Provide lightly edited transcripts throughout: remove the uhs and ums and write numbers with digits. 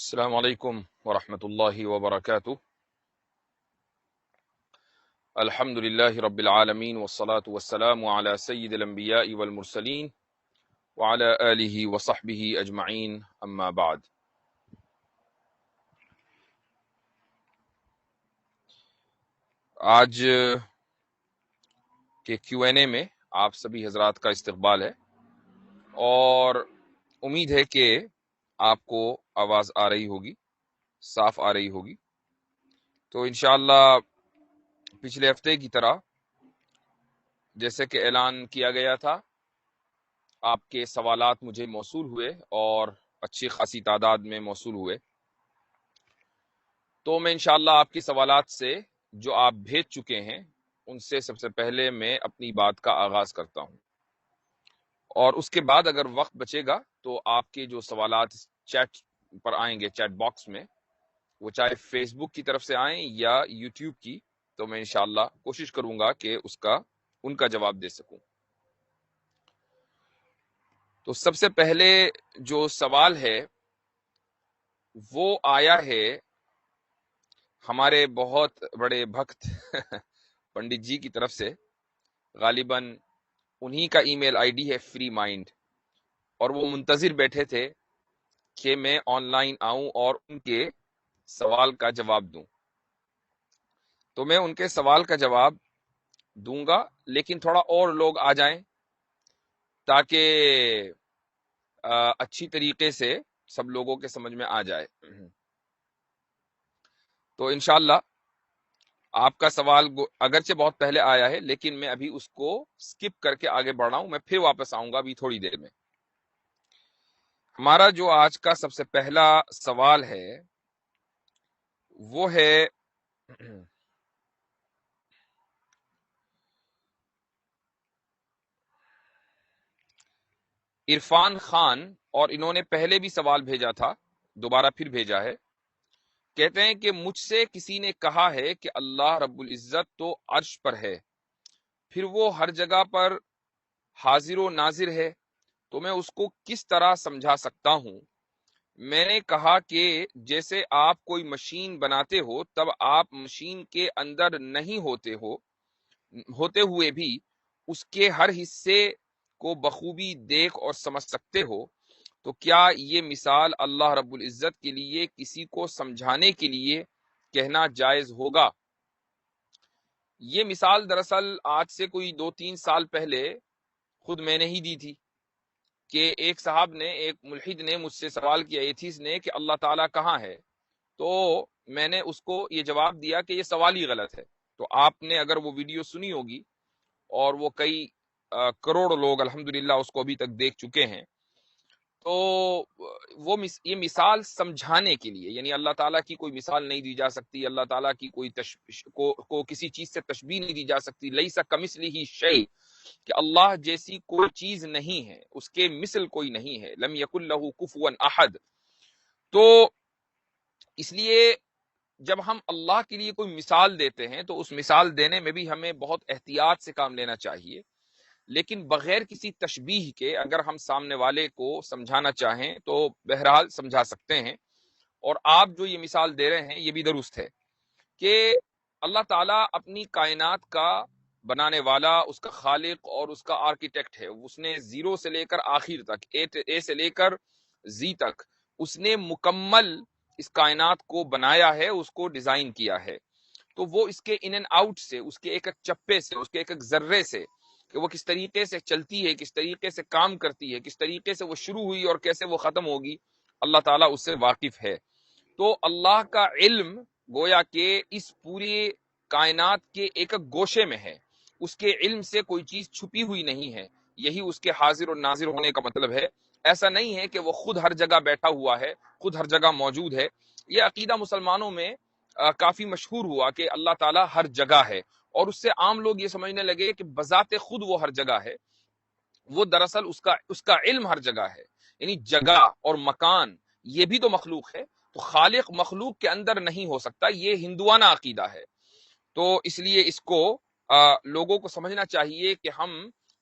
السلام علیکم ورحمۃ اللہ وبرکاتہ۔ الحمد للہ رب العالمین والصلاة والسلام علی سید الانبیاء والمرسلین وعلی آلہ وصحبہ اجمعین، اما بعد۔ آج کے Q&A میں آپ سبھی حضرات کا استقبال ہے اور امید ہے کہ آپ کو آواز آ رہی ہوگی، صاف آ رہی ہوگی۔ تو انشاءاللہ پچھلے ہفتے کی طرح جیسے کہ اعلان کیا گیا تھا، آپ کے سوالات مجھے موصول ہوئے اور اچھی خاصی تعداد میں موصول ہوئے، تو میں انشاءاللہ آپ کی سوالات سے جو آپ بھیج چکے ہیں ان سے سب سے پہلے میں اپنی بات کا آغاز کرتا ہوں، اور اس کے بعد اگر وقت بچے گا تو آپ کے جو سوالات چیٹ پر آئیں گے، چیٹ باکس میں، وہ چاہے فیس بک کی طرف سے آئیں یا یوٹیوب کی، تو میں انشاءاللہ کوشش کروں گا کہ ان کا جواب دے سکوں۔ تو سب سے پہلے جو سوال ہے وہ آیا ہے ہمارے بہت بڑے بھکت پنڈت جی کی طرف سے، غالباً انہی کا ای میل آئی ڈی ہے فری مائنڈ، اور وہ منتظر بیٹھے تھے کہ میں آن لائن آؤں اور ان کے سوال کا جواب دوں۔ تو میں ان کے سوال کا جواب دوں گا، لیکن تھوڑا اور لوگ آ جائیں تاکہ اچھی طریقے سے سب لوگوں کے سمجھ میں آ جائے۔ تو انشاءاللہ آپ کا سوال اگرچہ بہت پہلے آیا ہے، لیکن میں ابھی اس کو سکپ کر کے آگے بڑھ رہا ہوں، میں پھر واپس آؤں گا ابھی تھوڑی دیر میں۔ ہمارا جو آج کا سب سے پہلا سوال ہے وہ ہے عرفان خان، اور انہوں نے پہلے بھی سوال بھیجا تھا، دوبارہ پھر بھیجا ہے۔ کہتے ہیں کہ مجھ سے کسی نے کہا ہے کہ اللہ رب العزت تو عرش پر ہے، پھر وہ ہر جگہ پر حاضر و ناظر ہے، تو میں اس کو کس طرح سمجھا سکتا ہوں؟ میں نے کہا کہ جیسے آپ کوئی مشین بناتے ہو تب آپ مشین کے اندر نہیں ہوتے ہوئے بھی اس کے ہر حصے کو بخوبی دیکھ اور سمجھ سکتے ہو، تو کیا یہ مثال اللہ رب العزت کے لیے کسی کو سمجھانے کے لیے کہنا جائز ہوگا؟ یہ مثال دراصل آج سے کوئی 2-3 سال پہلے خود میں نے ہی دی تھی، کہ ایک صاحب نے، ایک ملحد نے مجھ سے سوال کیا، ایتھیس نے، کہ اللہ تعالیٰ کہاں ہے؟ تو میں نے اس کو یہ جواب دیا کہ یہ سوال ہی غلط ہے۔ تو آپ نے اگر وہ ویڈیو سنی ہوگی، اور وہ کئی کروڑ لوگ الحمدللہ اس کو ابھی تک دیکھ چکے ہیں، تو یہ مثال سمجھانے کے لیے، یعنی اللہ تعالیٰ کی کوئی مثال نہیں دی جا سکتی، اللہ تعالیٰ کی کوئی کو کسی چیز سے تشبیہ نہیں دی جا سکتی، لیس کمثلہ شیء، کہ اللہ جیسی کوئی چیز نہیں ہے، اس کے مثل کوئی نہیں ہے، لم یکن لہ کفوا احد۔ تو اس لیے جب ہم اللہ کے لیے کوئی مثال دیتے ہیں تو اس مثال دینے میں بھی ہمیں بہت احتیاط سے کام لینا چاہیے، لیکن بغیر کسی تشبیہ کے اگر ہم سامنے والے کو سمجھانا چاہیں تو بہرحال سمجھا سکتے ہیں۔ اور آپ جو یہ مثال دے رہے ہیں یہ بھی درست ہے کہ اللہ تعالیٰ اپنی کائنات کا بنانے والا، اس کا خالق اور اس کا آرکیٹیکٹ ہے۔ اس نے زیرو سے لے کر آخر تک، اے سے لے کر زی تک، اس نے مکمل اس کائنات کو بنایا ہے، اس کو ڈیزائن کیا ہے۔ تو وہ اس کے ان اینڈ آؤٹ سے، اس کے ایک ایک چپے سے، اس کے ایک ایک ذرے سے، کہ وہ کس طریقے سے چلتی ہے، کس طریقے سے کام کرتی ہے، کس طریقے سے وہ شروع ہوئی اور کیسے وہ ختم ہوگی، اللہ تعالیٰ اس سے واقف ہے۔ تو اللہ کا علم گویا کہ اس پوری کائنات کے ایک ایک گوشے میں ہے، اس کے علم سے کوئی چیز چھپی ہوئی نہیں ہے۔ یہی اس کے حاضر اور ناظر ہونے کا مطلب ہے۔ ایسا نہیں ہے کہ وہ خود ہر جگہ بیٹھا ہوا ہے، خود ہر جگہ موجود ہے۔ یہ عقیدہ مسلمانوں میں کافی مشہور ہوا کہ اللہ تعالیٰ ہر جگہ ہے، اور اس سے عام لوگ یہ سمجھنے لگے کہ بذات خود وہ ہر جگہ ہے۔ وہ دراصل اس کا علم ہر جگہ ہے، یعنی جگہ اور مکان یہ بھی تو مخلوق ہے، تو خالق مخلوق کے اندر نہیں ہو سکتا، یہ ہندوانہ عقیدہ ہے۔ تو اس لیے اس کو لوگوں کو سمجھنا چاہیے کہ ہم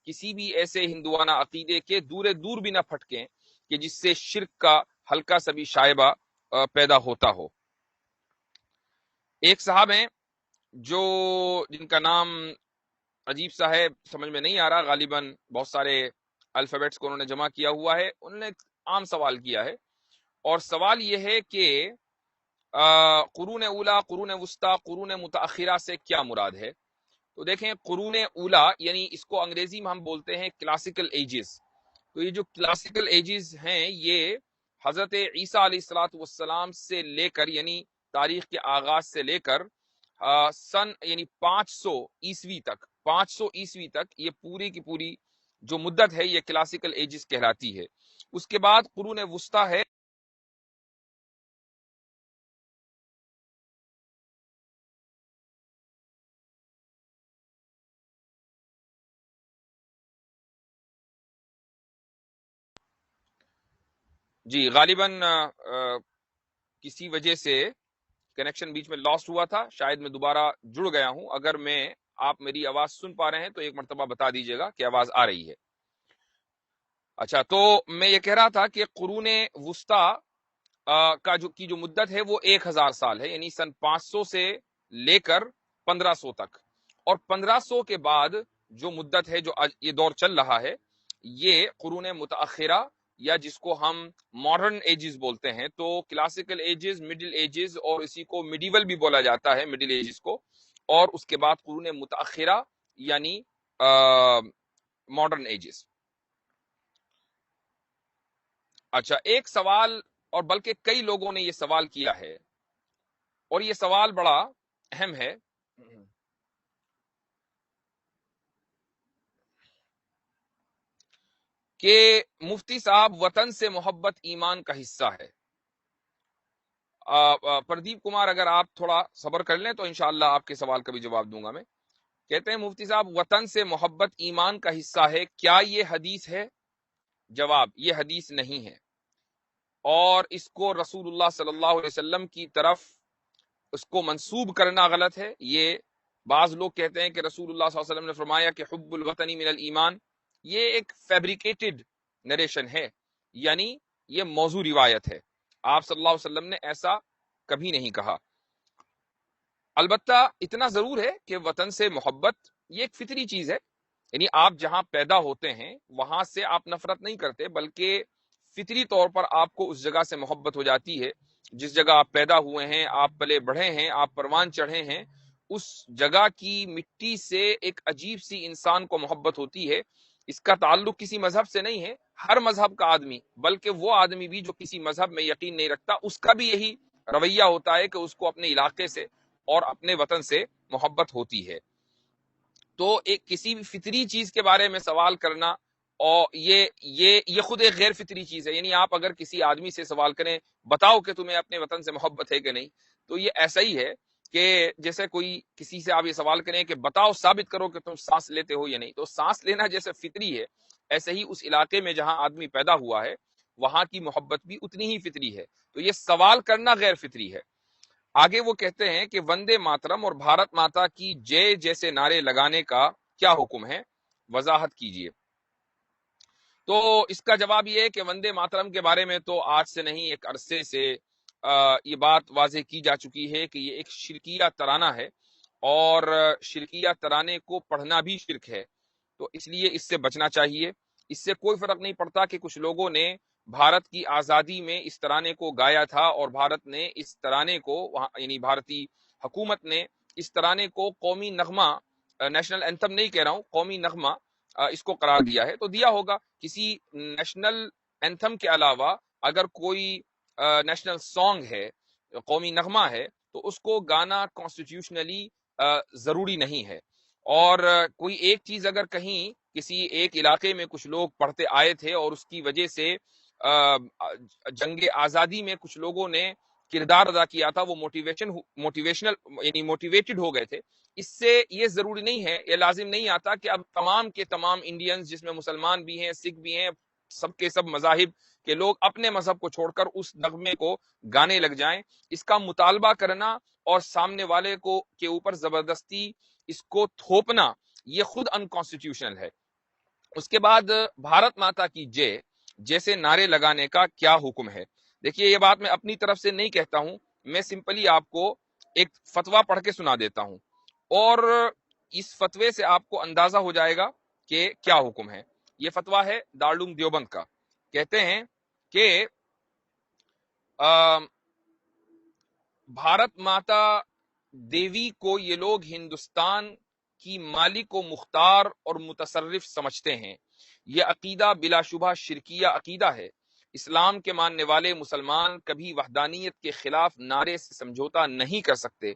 کسی بھی ایسے ہندوانہ عقیدے کے دور بھی نہ پھٹکیں کہ جس سے شرک کا ہلکا سا بھی شائبہ پیدا ہوتا ہو۔ ایک صاحب ہیں جو جن کا نام عجیب سا ہے، سمجھ میں نہیں آ رہا، غالباً بہت سارے الفابیٹس کو انہوں نے جمع کیا ہوا ہے۔ انہوں نے ایک عام سوال کیا ہے، اور سوال یہ ہے کہ قرون اولا، قرون وسطی، قرون متاخرہ سے کیا مراد ہے؟ تو دیکھیں، قرون اولا یعنی اس کو انگریزی میں ہم بولتے ہیں کلاسیکل ایجز۔ تو یہ جو کلاسیکل ایجز ہیں، یہ حضرت عیسیٰ علیہ الصلوۃ والسلام سے لے کر، یعنی تاریخ کے آغاز سے لے کر سن یعنی 500 عیسوی تک، 500 عیسوی تک یہ پوری کی پوری جو مدت ہے یہ کلاسیکل ایجز کہلاتی ہے۔ اس کے بعد قرون وسطی ہے۔ جی غالباً کسی وجہ سے کنیکشن بیچ میں لاسٹ ہوا تھا، شاید میں دوبارہ جڑ گیا ہوں۔ اگر آپ میری آواز سن پا رہے ہیں تو ایک مرتبہ بتا دیجیے گا کہ آواز آ رہی ہے۔ اچھا، تو میں یہ کہہ رہا تھا کہ قرون وسطی کی جو مدت ہے وہ 1000 سال ہے، یعنی سن 500 سے لے کر 1500 تک، اور 1500 کے بعد جو مدت ہے، جو یہ دور چل رہا ہے، یہ قرون متاخرہ یا جس کو ہم ماڈرن ایجز بولتے ہیں۔ تو کلاسیکل ایجز، مڈل ایجز، اور اسی کو میڈیول بھی بولا جاتا ہے، مڈل ایجز کو، اور اس کے بعد قرون متاخرہ یعنی ماڈرن ایجز۔ اچھا، ایک سوال، اور بلکہ کئی لوگوں نے یہ سوال کیا ہے، اور یہ سوال بڑا اہم ہے کہ مفتی صاحب، وطن سے محبت ایمان کا حصہ ہے۔ پردیپ کمار، اگر آپ تھوڑا صبر کر لیں تو انشاءاللہ آپ کے سوال کا بھی جواب دوں گا میں۔ کہتے ہیں مفتی صاحب، وطن سے محبت ایمان کا حصہ ہے، کیا یہ حدیث ہے؟ جواب، یہ حدیث نہیں ہے، اور اس کو رسول اللہ صلی اللہ علیہ وسلم کی طرف اس کو منسوب کرنا غلط ہے۔ یہ بعض لوگ کہتے ہیں کہ رسول اللہ صلی اللہ علیہ وسلم نے فرمایا کہ حب الوطنی من الایمان، یہ ایک فیبریکیٹڈ نریشن ہے، یعنی یہ موضوع روایت ہے۔ آپ صلی اللہ علیہ وسلم نے ایسا کبھی نہیں کہا۔ البتہ اتنا ضرور ہے کہ وطن سے محبت یہ ایک فطری چیز ہے، یعنی آپ جہاں پیدا ہوتے ہیں وہاں سے آپ نفرت نہیں کرتے، بلکہ فطری طور پر آپ کو اس جگہ سے محبت ہو جاتی ہے جس جگہ آپ پیدا ہوئے ہیں، آپ پلے بڑھے ہیں، آپ پروان چڑھے ہیں۔ اس جگہ کی مٹی سے ایک عجیب سی انسان کو محبت ہوتی ہے۔ اس کا تعلق کسی مذہب سے نہیں ہے، ہر مذہب کا آدمی، بلکہ وہ آدمی بھی جو کسی مذہب میں یقین نہیں رکھتا، اس کا بھی یہی رویہ ہوتا ہے کہ اس کو اپنے علاقے سے اور اپنے وطن سے محبت ہوتی ہے۔ تو ایک کسی بھی فطری چیز کے بارے میں سوال کرنا، اور یہ خود ایک غیر فطری چیز ہے، یعنی آپ اگر کسی آدمی سے سوال کریں، بتاؤ کہ تمہیں اپنے وطن سے محبت ہے کہ نہیں، تو یہ ایسا ہی ہے کہ جیسے کوئی کسی سے آپ یہ سوال کریں کہ بتاؤ، ثابت کرو کہ تم سانس لیتے ہو یا نہیں۔ تو سانس لینا جیسے فطری ہے، ایسے ہی اس علاقے میں جہاں آدمی پیدا ہوا ہے وہاں کی محبت بھی اتنی ہی فطری ہے۔ تو یہ سوال کرنا غیر فطری ہے۔ آگے وہ کہتے ہیں کہ وندے ماترم اور بھارت ماتا کی جے جیسے نعرے لگانے کا کیا حکم ہے؟ وضاحت کیجیے۔ تو اس کا جواب یہ ہے کہ وندے ماترم کے بارے میں تو آج سے نہیں، ایک عرصے سے یہ بات واضح کی جا چکی ہے کہ یہ ایک شرکیہ ترانہ ہے، اور شرکیہ ترانے کو پڑھنا بھی شرک ہے، تو اس لیے اس سے بچنا چاہیے۔ اس سے کوئی فرق نہیں پڑتا کہ کچھ لوگوں نے بھارت کی آزادی میں اس ترانے کو گایا تھا، اور بھارت نے اس ترانے کو، یعنی بھارتی حکومت نے اس ترانے کو قومی نغمہ، نیشنل اینتھم نہیں کہہ رہا ہوں، قومی نغمہ اس کو قرار دیا ہے، تو دیا ہوگا۔ کسی نیشنل اینتھم کے علاوہ اگر کوئی نیشنل سانگ ہے، قومی نغمہ ہے، تو اس کو گانا کانسٹیٹیوشنلی ضروری نہیں ہے۔ اور کوئی ایک چیز اگر کہیں کسی ایک علاقے میں کچھ لوگ پڑھتے آئے تھے اور اس کی وجہ سے جنگ آزادی میں کچھ لوگوں نے کردار ادا کیا تھا، وہ موٹیویشنل یعنی موٹیویٹڈ ہو گئے تھے، اس سے یہ ضروری نہیں ہے، یہ لازم نہیں آتا کہ اب تمام کے تمام انڈینز، جس میں مسلمان بھی ہیں، سکھ بھی ہیں، سب کے سب مذاہب کے لوگ اپنے مذہب کو چھوڑ کر اس نغمے کو گانے لگ جائیں۔ اس کا مطالبہ کرنا اور سامنے والے کو کے اوپر زبردستی اس کو تھوپنا، یہ خود انکانسٹیٹیوشنل ہے۔ اس کے بعد بھارت ماتا کی جے جیسے نعرے لگانے کا کیا حکم ہے؟ دیکھیے یہ بات میں اپنی طرف سے نہیں کہتا ہوں، میں سمپلی آپ کو ایک فتویٰ پڑھ کے سنا دیتا ہوں اور اس فتوے سے آپ کو اندازہ ہو جائے گا کہ کیا حکم ہے۔ یہ فتویٰ ہے دارالعلوم دیوبند کا۔ کہتے ہیں کہ بھارت ماتا دیوی کو یہ لوگ ہندوستان کی مالک و مختار اور متصرف سمجھتے ہیں۔ یہ عقیدہ بلا شبہ شرکیہ عقیدہ ہے۔ اسلام کے ماننے والے مسلمان کبھی وحدانیت کے خلاف نعرے سے سمجھوتا نہیں کر سکتے۔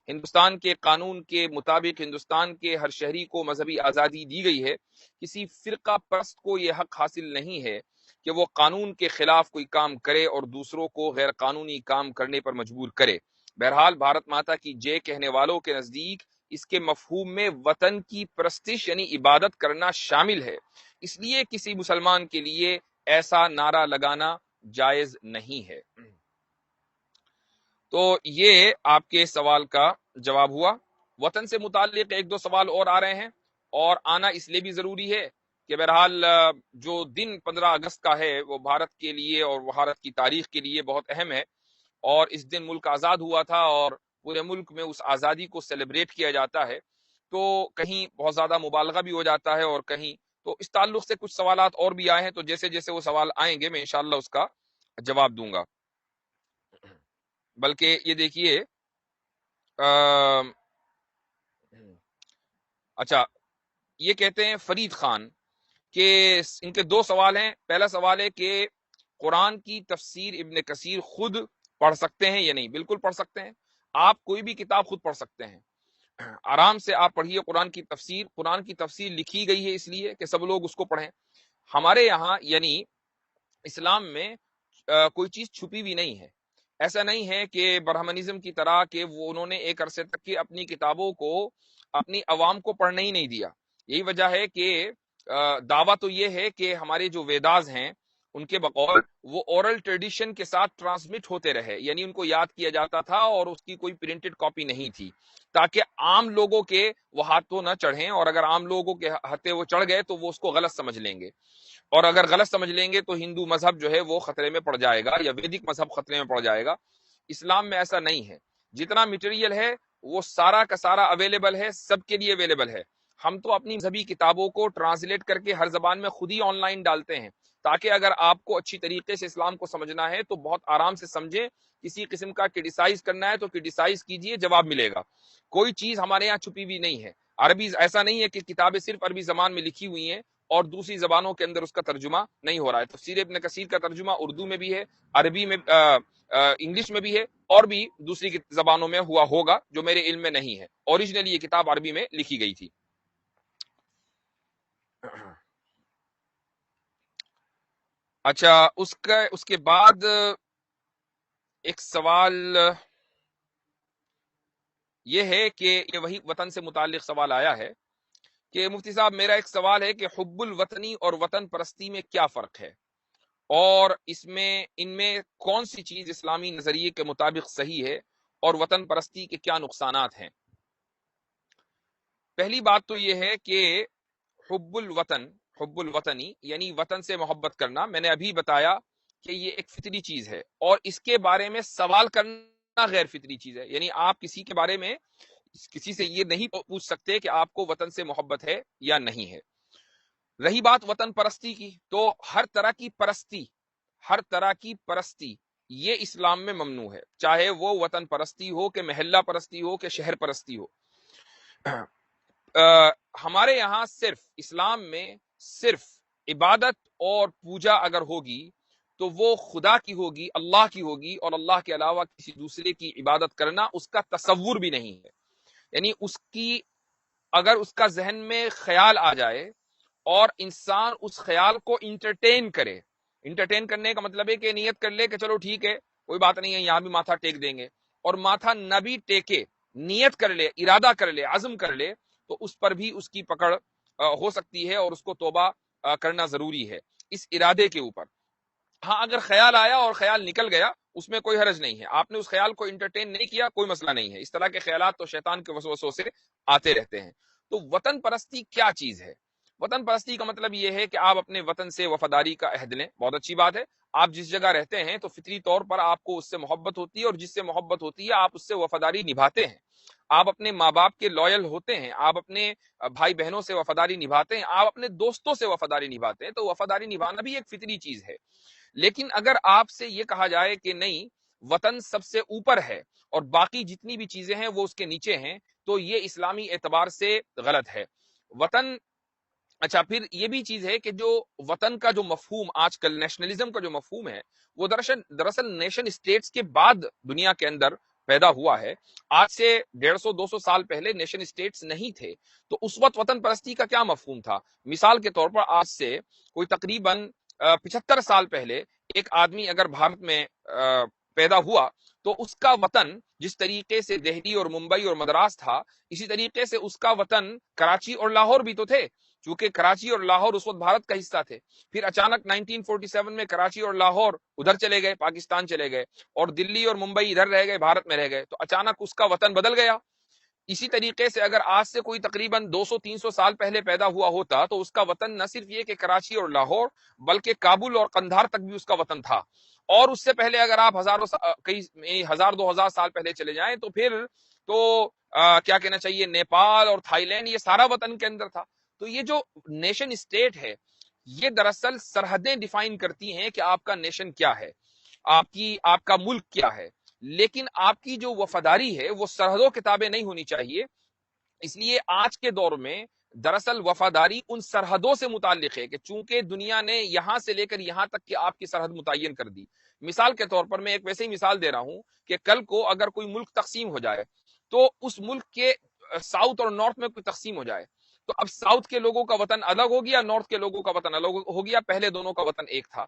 ہندوستان کے قانون کے مطابق ہندوستان کے ہر شہری کو مذہبی آزادی دی گئی ہے۔ کسی فرقہ پرست کو یہ حق حاصل نہیں ہے کہ وہ قانون کے خلاف کوئی کام کرے اور دوسروں کو غیر قانونی کام کرنے پر مجبور کرے۔ بہرحال بھارت ماتا کی جے کہنے والوں کے نزدیک اس کے مفہوم میں وطن کی پرستش یعنی عبادت کرنا شامل ہے، اس لیے کسی مسلمان کے لیے ایسا نعرہ لگانا جائز نہیں ہے۔ تو یہ آپ کے سوال کا جواب ہوا۔ وطن سے متعلق ایک دو سوال اور آ رہے ہیں، اور آنا اس لیے بھی ضروری ہے کہ بہرحال جو دن 15 اگست کا ہے وہ بھارت کے لیے اور بھارت کی تاریخ کے لیے بہت اہم ہے، اور اس دن ملک آزاد ہوا تھا اور پورے ملک میں اس آزادی کو سیلیبریٹ کیا جاتا ہے، تو کہیں بہت زیادہ مبالغہ بھی ہو جاتا ہے اور کہیں تو اس تعلق سے کچھ سوالات اور بھی آئے ہیں، تو جیسے جیسے وہ سوال آئیں گے میں انشاءاللہ اس کا جواب دوں گا۔ بلکہ یہ دیکھیے اچھا، یہ کہتے ہیں فرید خان کہ ان کے دو سوال ہیں۔ پہلا سوال ہے کہ قرآن کی تفسیر ابن کثیر خود پڑھ سکتے ہیں یا نہیں؟ بالکل پڑھ سکتے ہیں، آپ کوئی بھی کتاب خود پڑھ سکتے ہیں، آرام سے آپ پڑھیے قرآن کی تفسیر۔ قرآن کی تفسیر لکھی گئی ہے اس لیے کہ سب لوگ اس کو پڑھیں۔ ہمارے یہاں یعنی اسلام میں کوئی چیز چھپی بھی نہیں ہے۔ ایسا نہیں ہے کہ برہمنزم کی طرح کہ وہ انہوں نے ایک عرصے تک کی اپنی کتابوں کو اپنی عوام کو پڑھنے ہی نہیں دیا۔ یہی وجہ ہے کہ دعویٰ تو یہ ہے کہ ہمارے جو ویداز ہیں ان کے بقول وہ اورل ٹریڈیشن کے ساتھ ٹرانسمٹ ہوتے رہے، یعنی ان کو یاد کیا جاتا تھا اور اس کی کوئی پرنٹڈ کاپی نہیں تھی، تاکہ عام لوگوں کے وہ ہاتھوں نہ چڑھیں، اور اگر عام لوگوں کے ہاتھیں وہ چڑھ گئے تو وہ اس کو غلط سمجھ لیں گے، اور اگر غلط سمجھ لیں گے تو ہندو مذہب جو ہے وہ خطرے میں پڑ جائے گا، یا ویدک مذہب خطرے میں پڑ جائے گا۔ اسلام میں ایسا نہیں ہے، جتنا مٹیریل ہے وہ سارا کا سارا اویلیبل ہے، سب کے لیے اویلیبل ہے۔ ہم تو اپنی مذہبی کتابوں کو ٹرانسلیٹ کر کے ہر زبان میں خود ہی آن لائن ڈالتے ہیں، تاکہ اگر آپ کو اچھی طریقے سے اسلام کو سمجھنا ہے تو بہت آرام سے سمجھیں۔ کسی قسم کا کرٹیسائز کرنا ہے تو کرٹیسائز کیجئے، جواب ملے گا۔ کوئی چیز ہمارے یہاں چھپی ہوئی نہیں ہے۔ عربی ایسا نہیں ہے کہ کتابیں صرف عربی زبان میں لکھی ہوئی ہیں اور دوسری زبانوں کے اندر اس کا ترجمہ نہیں ہو رہا ہے۔ تفسیر ابن کثیر کا ترجمہ اردو میں بھی ہے، عربی میں انگلش میں بھی ہے، اور بھی دوسری زبانوں میں ہوا ہوگا جو میرے علم میں نہیں ہے۔ اوریجنلی یہ کتاب عربی میں لکھی گئی تھی۔ اچھا، اس کے بعد ایک سوال یہ ہے کہ یہ وہی وطن سے متعلق سوال آیا ہے کہ مفتی صاحب میرا ایک سوال ہے کہ حب الوطنی اور وطن پرستی میں کیا فرق ہے، اور ان میں کون سی چیز اسلامی نظریے کے مطابق صحیح ہے، اور وطن پرستی کے کیا نقصانات ہیں؟ پہلی بات تو یہ ہے کہ حب الوطنی یعنی وطن سے محبت کرنا، میں نے ابھی بتایا کہ یہ ایک فطری چیز ہے، اور اس کے بارے میں سوال کرنا غیر فطری چیز ہے۔ یعنی آپ کسی کے بارے میں کسی سے یہ نہیں پوچھ سکتے کہ آپ کو وطن سے محبت ہے یا نہیں ہے۔ رہی بات وطن پرستی کی، تو ہر طرح کی پرستی یہ اسلام میں ممنوع ہے، چاہے وہ وطن پرستی ہو کہ محلہ پرستی ہو کہ شہر پرستی ہو۔ ہمارے یہاں اسلام میں صرف عبادت اور پوجا اگر ہوگی تو وہ خدا کی ہوگی، اللہ کی ہوگی، اور اللہ کے علاوہ کسی دوسرے کی عبادت کرنا اس کا تصور بھی نہیں ہے۔ یعنی اگر اس کا ذہن میں خیال آ جائے اور انسان اس خیال کو انٹرٹین کرنے کا مطلب ہے کہ نیت کر لے کہ چلو ٹھیک ہے کوئی بات نہیں ہے، یہاں بھی ماتھا ٹیک دیں گے، اور ماتھا نہ بھی ٹیکے، نیت کر لے، ارادہ کر لے، عزم کر لے، تو اس پر بھی اس کی پکڑ ہو سکتی ہے، اور اس کو توبہ کرنا ضروری ہے اس ارادے کے اوپر۔ ہاں اگر خیال آیا اور خیال نکل گیا اس میں کوئی حرج نہیں ہے، آپ نے اس خیال کو انٹرٹین نہیں کیا، کوئی مسئلہ نہیں ہے۔ اس طرح کے خیالات تو شیطان کے وسوسوں سے آتے رہتے ہیں۔ تو وطن پرستی کیا چیز ہے؟ وطن پرستی کا مطلب یہ ہے کہ آپ اپنے وطن سے وفاداری کا عہد لیں. بہت اچھی بات ہے. آپ جس جگہ رہتے ہیں تو فطری طور پر آپ کو اس سے محبت ہوتی ہے, اور جس سے محبت ہوتی ہے آپ اس سے وفاداری نبھاتے ہیں. آپ اپنے ماں باپ کے لویل ہوتے ہیں, آپ اپنے بھائی بہنوں سے وفاداری نبھاتے ہیں, آپ اپنے دوستوں سے وفاداری نبھاتے ہیں. تو وفاداری نبھانا بھی ایک فطری چیز ہے. لیکن اگر آپ سے یہ کہا جائے کہ نہیں, وطن سب سے اوپر ہے اور باقی جتنی بھی چیزیں ہیں وہ اس کے نیچے ہیں, تو یہ اسلامی اعتبار سے غلط ہے. وطن, اچھا پھر یہ بھی چیز ہے کہ جو وطن کا جو مفہوم آج کل نیشنلزم کا جو مفہوم ہے, وہ دراصل نیشن اسٹیٹس کے بعد دنیا کے اندر پیدا ہوا ہے. آج سے 150-200 سال پہلے نیشن اسٹیٹس نہیں تھے. تو اس وقت وطن پرستی کا کیا مفہوم تھا؟ مثال کے طور پر آج سے کوئی تقریباً 75 سال پہلے ایک آدمی اگر بھارت میں پیدا ہوا تو اس کا وطن جس طریقے سے دہلی اور ممبئی اور مدراس تھا, اسی طریقے سے اس کا وطن کراچی اور لاہور بھی تو تھے, چونکہ کراچی اور لاہور اس وقت بھارت کا حصہ تھے. پھر اچانک 1947 میں کراچی اور لاہور ادھر چلے گئے, پاکستان چلے گئے, اور دلی اور ممبئی ادھر رہ گئے, بھارت میں رہ گئے. تو اچانک اس کا وطن بدل گیا. اسی طریقے سے اگر آج سے کوئی تقریباً 200-300 سال پہلے پیدا ہوا ہوتا تو اس کا وطن نہ صرف یہ کہ کراچی اور لاہور, بلکہ کابل اور قندھار تک بھی اس کا وطن تھا. اور اس سے پہلے اگر آپ کئی 1000-2000 سال پہلے چلے جائیں تو پھر تو کیا کہنا چاہیے, نیپال اور تھائی لینڈ یہ سارا وطن کے اندر تھا. تو یہ جو نیشن اسٹیٹ ہے, یہ دراصل سرحدیں ڈیفائن کرتی ہیں کہ آپ کا نیشن کیا ہے, آپ کا ملک کیا ہے. لیکن آپ کی جو وفاداری ہے وہ سرحدوں کتابیں نہیں ہونی چاہیے. اس لیے آج کے دور میں دراصل وفاداری ان سرحدوں سے متعلق ہے کہ چونکہ دنیا نے یہاں سے لے کر یہاں تک کہ آپ کی سرحد متعین کر دی. مثال کے طور پر میں ایک ویسے ہی مثال دے رہا ہوں کہ کل کو اگر کوئی ملک تقسیم ہو جائے تو اس ملک کے ساؤتھ اور نارتھ میں کوئی تقسیم ہو جائے, تو اب ساؤتھ کے لوگوں کا وطن الگ ہو گیا, نارتھ کے لوگوں کا وطن الگ ہو گیا, پہلے دونوں کا وطن ایک تھا.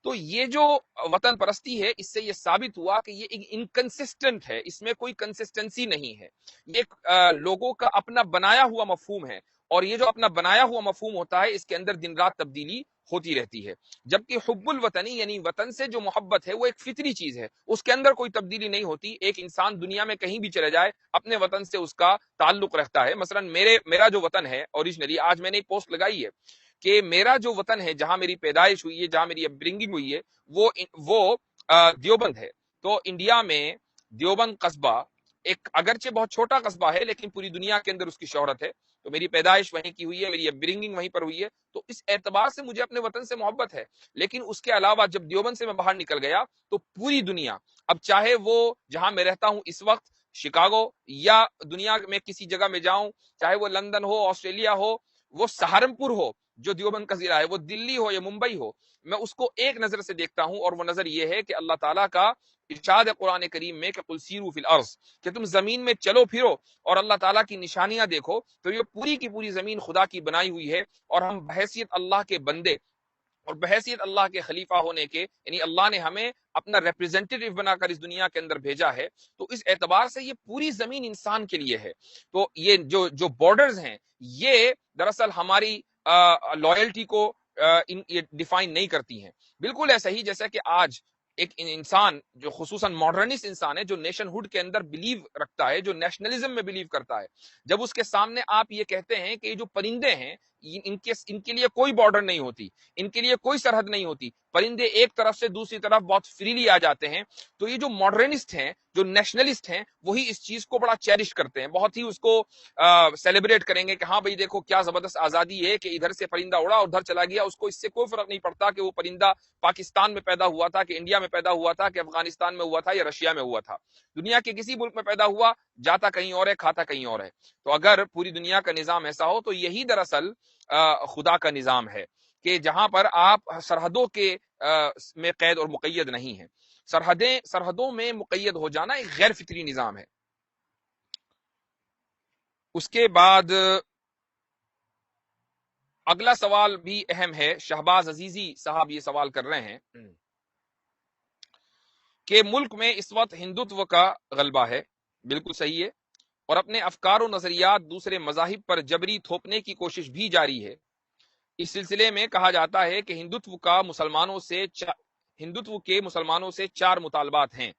تو یہ جو وطن پرستی ہے, اس سے یہ ثابت ہوا کہ یہ انکنسسٹنٹ ہے, اس میں کوئی کنسسٹنسی نہیں ہے. یہ لوگوں کا اپنا بنایا ہوا مفہوم ہے, اور یہ جو اپنا بنایا ہوا مفہوم ہوتا ہے اس کے اندر دن رات تبدیلی ہوتی رہتی ہے. جبکہ حب الوطنی یعنی وطن سے جو محبت ہے وہ ایک فطری چیز ہے, اس کے اندر کوئی تبدیلی نہیں ہوتی. ایک انسان دنیا میں کہیں بھی چلے جائے اپنے وطن سے اس کا تعلق رہتا ہے. مثلا میرا جو وطن ہے اوریجنلی, آج میں نے ایک پوسٹ لگائی ہے کہ میرا جو وطن ہے, جہاں میری پیدائش ہوئی ہے, جہاں میری اپبرنگنگ ہوئی ہے, وہ دیوبند ہے. تو انڈیا میں دیوبند قصبہ ایک اگرچہ بہت چھوٹا قصبہ ہے, لیکن پوری دنیا کے اندر اس کی شہرت ہے. تو میری پیدائش وہیں کی ہوئی ہے, میری اپبرنگنگ وہیں پر ہوئی ہے, تو اس اعتبار سے مجھے اپنے وطن سے محبت ہے. لیکن اس کے علاوہ جب دیوبند سے میں باہر نکل گیا تو پوری دنیا, اب چاہے وہ جہاں میں رہتا ہوں اس وقت شکاگو, یا دنیا میں کسی جگہ میں جاؤں, چاہے وہ لندن ہو, آسٹریلیا ہو, وہ سہارنپور ہو جو دیوبند کا ضلع ہے, وہ دلی ہو یا ممبئی ہو, میں اس کو ایک نظر سے دیکھتا ہوں, اور وہ نظر یہ ہے کہ اللہ تعالیٰ کا ارشاد قرآن کریم میں کہ قل سیروا فی الارض, کہ تم زمین میں چلو پھرو اور اللہ تعالیٰ کی نشانیاں دیکھو. تو یہ پوری کی پوری زمین خدا کی بنائی ہوئی ہے, اور ہم بحیثیت اللہ کے بندے اور بحیثیت اللہ کے خلیفہ ہونے کے, یعنی اللہ نے ہمیں اپنا ریپرزینٹیٹو بنا کر اس دنیا کے اندر بھیجا ہے. تو اس اعتبار سے یہ پوری زمین انسان کے لیے ہے. تو یہ جو بارڈرز ہیں یہ دراصل ہماری لائلٹی کو ڈیفائن نہیں کرتی ہیں. بالکل ایسا ہی جیسا کہ آج ایک انسان جو خصوصاً ماڈرنسٹ انسان ہے, جو نیشن ہوڈ کے اندر بلیو رکھتا ہے, جو نیشنلزم میں بلیو کرتا ہے, جب اس کے سامنے آپ یہ کہتے ہیں کہ یہ جو پرندے ہیں ان کے لیے کوئی بارڈر نہیں ہوتی, ان کے لیے کوئی سرحد نہیں ہوتی, پرندے ایک طرف سے دوسری طرف بہت فریلی آ جاتے ہیں, تو یہ جو ماڈرنسٹ ہیں, جو نیشنلسٹ ہیں, وہی اس چیز کو بڑا چیرش کرتے ہیں, بہت ہی اس کو سیلیبریٹ کریں گے کہ ہاں بھئی دیکھو کیا زبردست آزادی ہے کہ ادھر سے پرندہ اڑا اور ادھر چلا گیا, اس کو اس سے کوئی فرق نہیں پڑتا کہ وہ پرندہ پاکستان میں پیدا ہوا تھا, کہ انڈیا میں پیدا ہوا تھا, کہ افغانستان میں ہوا تھا, یا رشیا میں ہوا تھا. دنیا کے کسی ملک میں پیدا ہوا, جاتا کہیں اور ہے, کھاتا کہیں اور ہے. تو اگر پوری دنیا کا نظام ایسا ہو تو یہی دراصل خدا کا نظام ہے کہ جہاں پر آپ سرحدوں کے میں قید اور مقید نہیں ہیں. سرحدوں میں مقید ہو جانا ایک غیر فطری نظام ہے. اس کے بعد اگلا سوال بھی اہم ہے. شہباز عزیزی صاحب یہ سوال کر رہے ہیں کہ ملک میں اس وقت ہندوتو کا غلبہ ہے. بالکل صحیح ہے, اور اپنے افکار و نظریات دوسرے مذاہب پر جبری تھوپنے کی کوشش بھی جاری ہے. اس سلسلے میں کہا جاتا ہے کہ ہندوتو کے مسلمانوں سے 4 مطالبات ہیں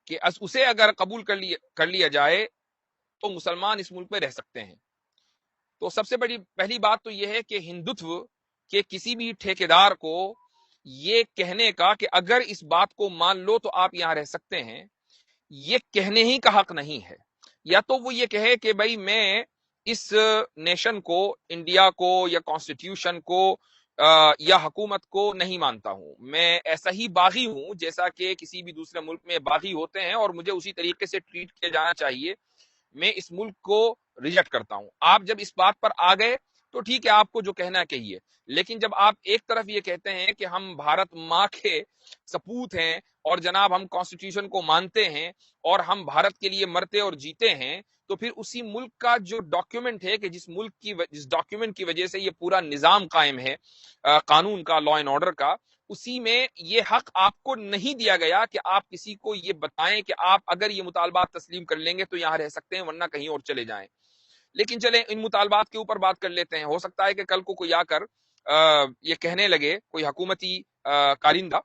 کہ اسے اگر قبول کر لیا جائے تو مسلمان اس ملک میں رہ سکتے ہیں. تو سب سے بڑی پہلی بات تو یہ ہے کہ ہندوتو کے کسی بھی ٹھیکیدار کو یہ کہنے کا کہ اگر اس بات کو مان لو تو آپ یہاں رہ سکتے ہیں، یہ کہنے ہی کا حق نہیں ہے. یا تو وہ یہ کہے کہ بھائی میں اس نیشن کو، انڈیا کو یا کانسٹیٹیوشن کو یا حکومت کو نہیں مانتا ہوں، میں ایسا ہی باغی ہوں جیسا کہ کسی بھی دوسرے ملک میں باغی ہوتے ہیں اور مجھے اسی طریقے سے ٹریٹ کیا جانا چاہیے، میں اس ملک کو ریجیکٹ کرتا ہوں. آپ جب اس بات پر آ گئے تو ٹھیک ہے، آپ کو جو کہنا کہیے. لیکن جب آپ ایک طرف یہ کہتے ہیں کہ ہم بھارت ماں کے سپوت ہیں اور جناب ہم کانسٹیٹیوشن کو مانتے ہیں اور ہم بھارت کے لیے مرتے اور جیتے ہیں، تو پھر اسی ملک کا جو ڈاکیومنٹ ہے کہ جس ڈاکیومنٹ کی وجہ سے یہ پورا نظام قائم ہے، قانون کا، لا اینڈ آرڈر کا، اسی میں یہ حق آپ کو نہیں دیا گیا کہ آپ کسی کو یہ بتائیں کہ آپ اگر یہ مطالبات تسلیم کر لیں گے تو یہاں رہ سکتے ہیں ورنہ کہیں اور چلے جائیں. لیکن چلیں ان مطالبات کے اوپر بات کر لیتے ہیں. ہو سکتا ہے کہ کل کو کوئی آ کر یہ کہنے لگے، کوئی حکومتی کارندہ،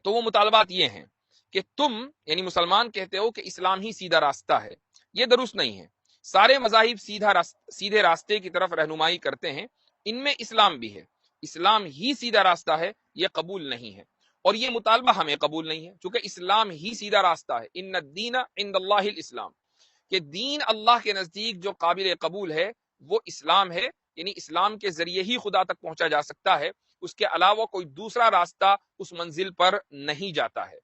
تو وہ مطالبات یہ ہیں کہ تم یعنی مسلمان کہتے ہو کہ اسلام ہی سیدھا راستہ ہے. یہ درست نہیں ہے. سارے مذاہب سیدھے راستے کی طرف رہنمائی کرتے ہیں، ان میں اسلام بھی ہے. اسلام ہی سیدھا راستہ ہے، یہ قبول نہیں ہے، اور یہ مطالبہ ہمیں قبول نہیں ہے چونکہ اسلام ہی سیدھا راستہ ہے. ان الدین عند اللہ الاسلام، کہ دین اللہ کے نزدیک جو قابل قبول ہے وہ اسلام ہے، یعنی اسلام کے ذریعے ہی خدا تک پہنچا جا سکتا ہے، اس کے علاوہ کوئی دوسرا راستہ اس منزل پر نہیں جاتا ہے.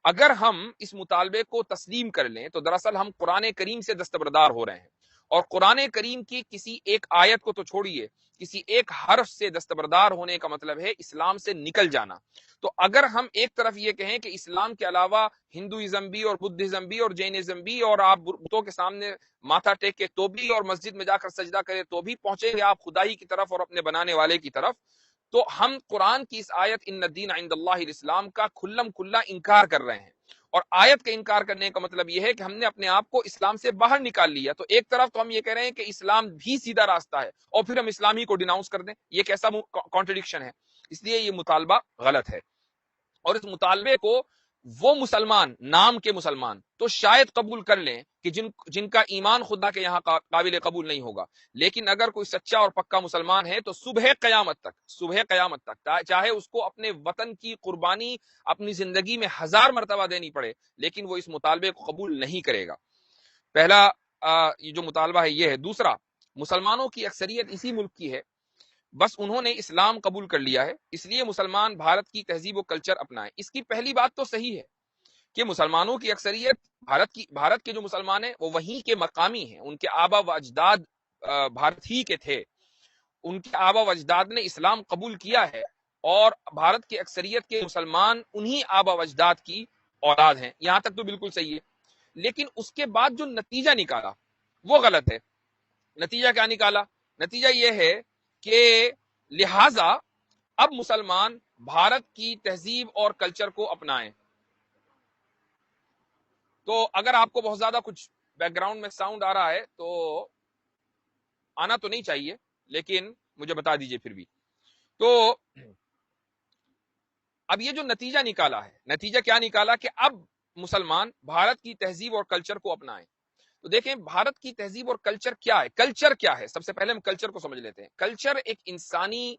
اگر ہم اس مطالبے کو تسلیم کر لیں تو دراصل ہم قرآن کریم سے دستبردار ہو رہے ہیں، اور قرآن کریم کی کسی ایک آیت کو تو چھوڑیے، کسی ایک حرف سے دستبردار ہونے کا مطلب ہے اسلام سے نکل جانا. تو اگر ہم ایک طرف یہ کہیں کہ اسلام کے علاوہ ہندوازم بھی اور بدھزم بھی اور جینزم بھی، اور آپ بتوں کے سامنے ماتھا ٹیک کے تو بھی اور مسجد میں جا کر سجدہ کرے تو بھی پہنچیں گے آپ خدائی کی طرف اور اپنے بنانے والے کی طرف، تو ہم قرآن کی اس آیت ان الدین عند اللہ الاسلام کا کھلم کھلا انکار کر رہے ہیں. اور آیت کا انکار کرنے کا مطلب یہ ہے کہ ہم نے اپنے آپ کو اسلام سے باہر نکال لیا. تو ایک طرف تو ہم یہ کہہ رہے ہیں کہ اسلام بھی سیدھا راستہ ہے اور پھر ہم اسلام ہی کو ڈیناؤنس کر دیں، یہ کیسا کانٹرڈکشن ہے؟ اس لیے یہ مطالبہ غلط ہے. اور اس مطالبے کو وہ مسلمان، نام کے مسلمان، تو شاید قبول کر لیں کہ جن کا ایمان خدا کے یہاں قابل قبول نہیں ہوگا. لیکن اگر کوئی سچا اور پکا مسلمان ہے تو صبح قیامت تک چاہے اس کو اپنے وطن کی قربانی اپنی زندگی میں 1000 مرتبہ دینی پڑے، لیکن وہ اس مطالبے کو قبول نہیں کرے گا. پہلا یہ جو مطالبہ ہے یہ ہے. دوسرا، مسلمانوں کی اکثریت اسی ملک کی ہے، بس انہوں نے اسلام قبول کر لیا ہے، اس لیے مسلمان بھارت کی تہذیب و کلچر اپنائیں. اس کی پہلی بات تو صحیح ہے کہ مسلمانوں کی اکثریت بھارت کے جو مسلمان ہیں وہ وہیں کے مقامی ہیں، ان کے آبا و اجداد بھارت ہی کے تھے، ان کے آبا و اجداد نے اسلام قبول کیا ہے، اور بھارت کی اکثریت کے مسلمان انہی آبا و اجداد کی اولاد ہیں. یہاں تک تو بالکل صحیح ہے. لیکن اس کے بعد جو نتیجہ نکالا وہ غلط ہے. نتیجہ کیا نکالا؟ نتیجہ یہ ہے کہ لہذا اب مسلمان بھارت کی تہذیب اور کلچر کو اپنائیں. تو اگر آپ کو بہت زیادہ کچھ بیک گراؤنڈ میں ساؤنڈ آ رہا ہے تو آنا تو نہیں چاہیے، لیکن مجھے بتا دیجئے پھر بھی. تو اب یہ جو نتیجہ نکالا ہے، نتیجہ کیا نکالا کہ اب مسلمان بھارت کی تہذیب اور کلچر کو اپنائیں. تو دیکھیں بھارت کی تہذیب اور کلچر کیا ہے. کلچر کیا ہے؟ سب سے پہلے ہم کلچر کو سمجھ لیتے ہیں. کلچر ایک انسانی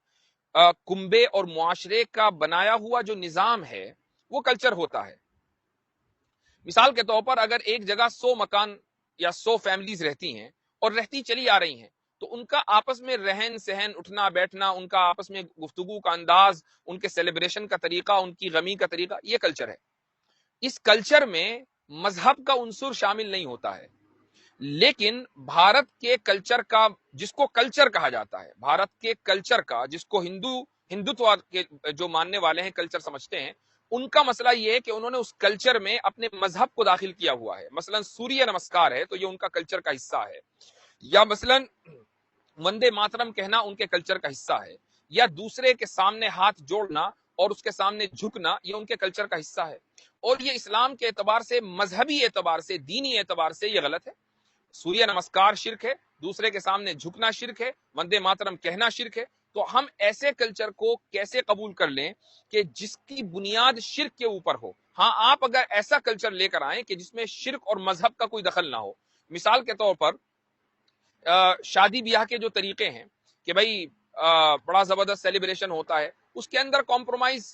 کنبے اور معاشرے کا بنایا ہوا جو نظام ہے وہ کلچر ہوتا ہے. مثال کے طور پر اگر ایک جگہ 100 مکان یا 100 فیملیز رہتی ہیں اور رہتی چلی آ رہی ہیں، تو ان کا آپس میں رہن سہن، اٹھنا بیٹھنا، ان کا آپس میں گفتگو کا انداز، ان کے سیلیبریشن کا طریقہ، ان کی غمی کا طریقہ، یہ کلچر ہے. اس کلچر میں مذہب کا عنصر شامل نہیں ہوتا ہے. لیکن بھارت کے کلچر کا، جس کو کلچر کہا جاتا ہے، بھارت کے کلچر کا، جس کو ہندوتوا کے جو ماننے والے ہیں کلچر سمجھتے ہیں، ان کا مسئلہ یہ ہے کہ انہوں نے اس کلچر میں اپنے مذہب کو داخل کیا ہوا ہے. مثلا سوریہ نمسکار ہے تو یہ ان کا کلچر کا حصہ ہے، یا مثلا وندے ماترم کہنا ان کے کلچر کا حصہ ہے، یا دوسرے کے سامنے ہاتھ جوڑنا اور اس کے سامنے جھکنا یہ ان کے کلچر کا حصہ ہے. اور یہ اسلام کے اعتبار سے، مذہبی اعتبار سے، دینی اعتبار سے یہ غلط ہے. سوریہ نمسکار شرک ہے، دوسرے کے سامنے جھکنا شرک ہے، وندے ماترم کہنا شرک ہے. تو ہم ایسے کلچر کو کیسے قبول کر لیں کہ جس کی بنیاد شرک کے اوپر ہو؟ ہاں، آپ اگر ایسا کلچر لے کر آئیں کہ جس میں شرک اور مذہب کا کوئی دخل نہ ہو. مثال کے طور پر شادی بیاہ کے جو طریقے ہیں کہ بھائی بڑا زبردست سیلیبریشن ہوتا ہے، اس کے اندر کمپرومائز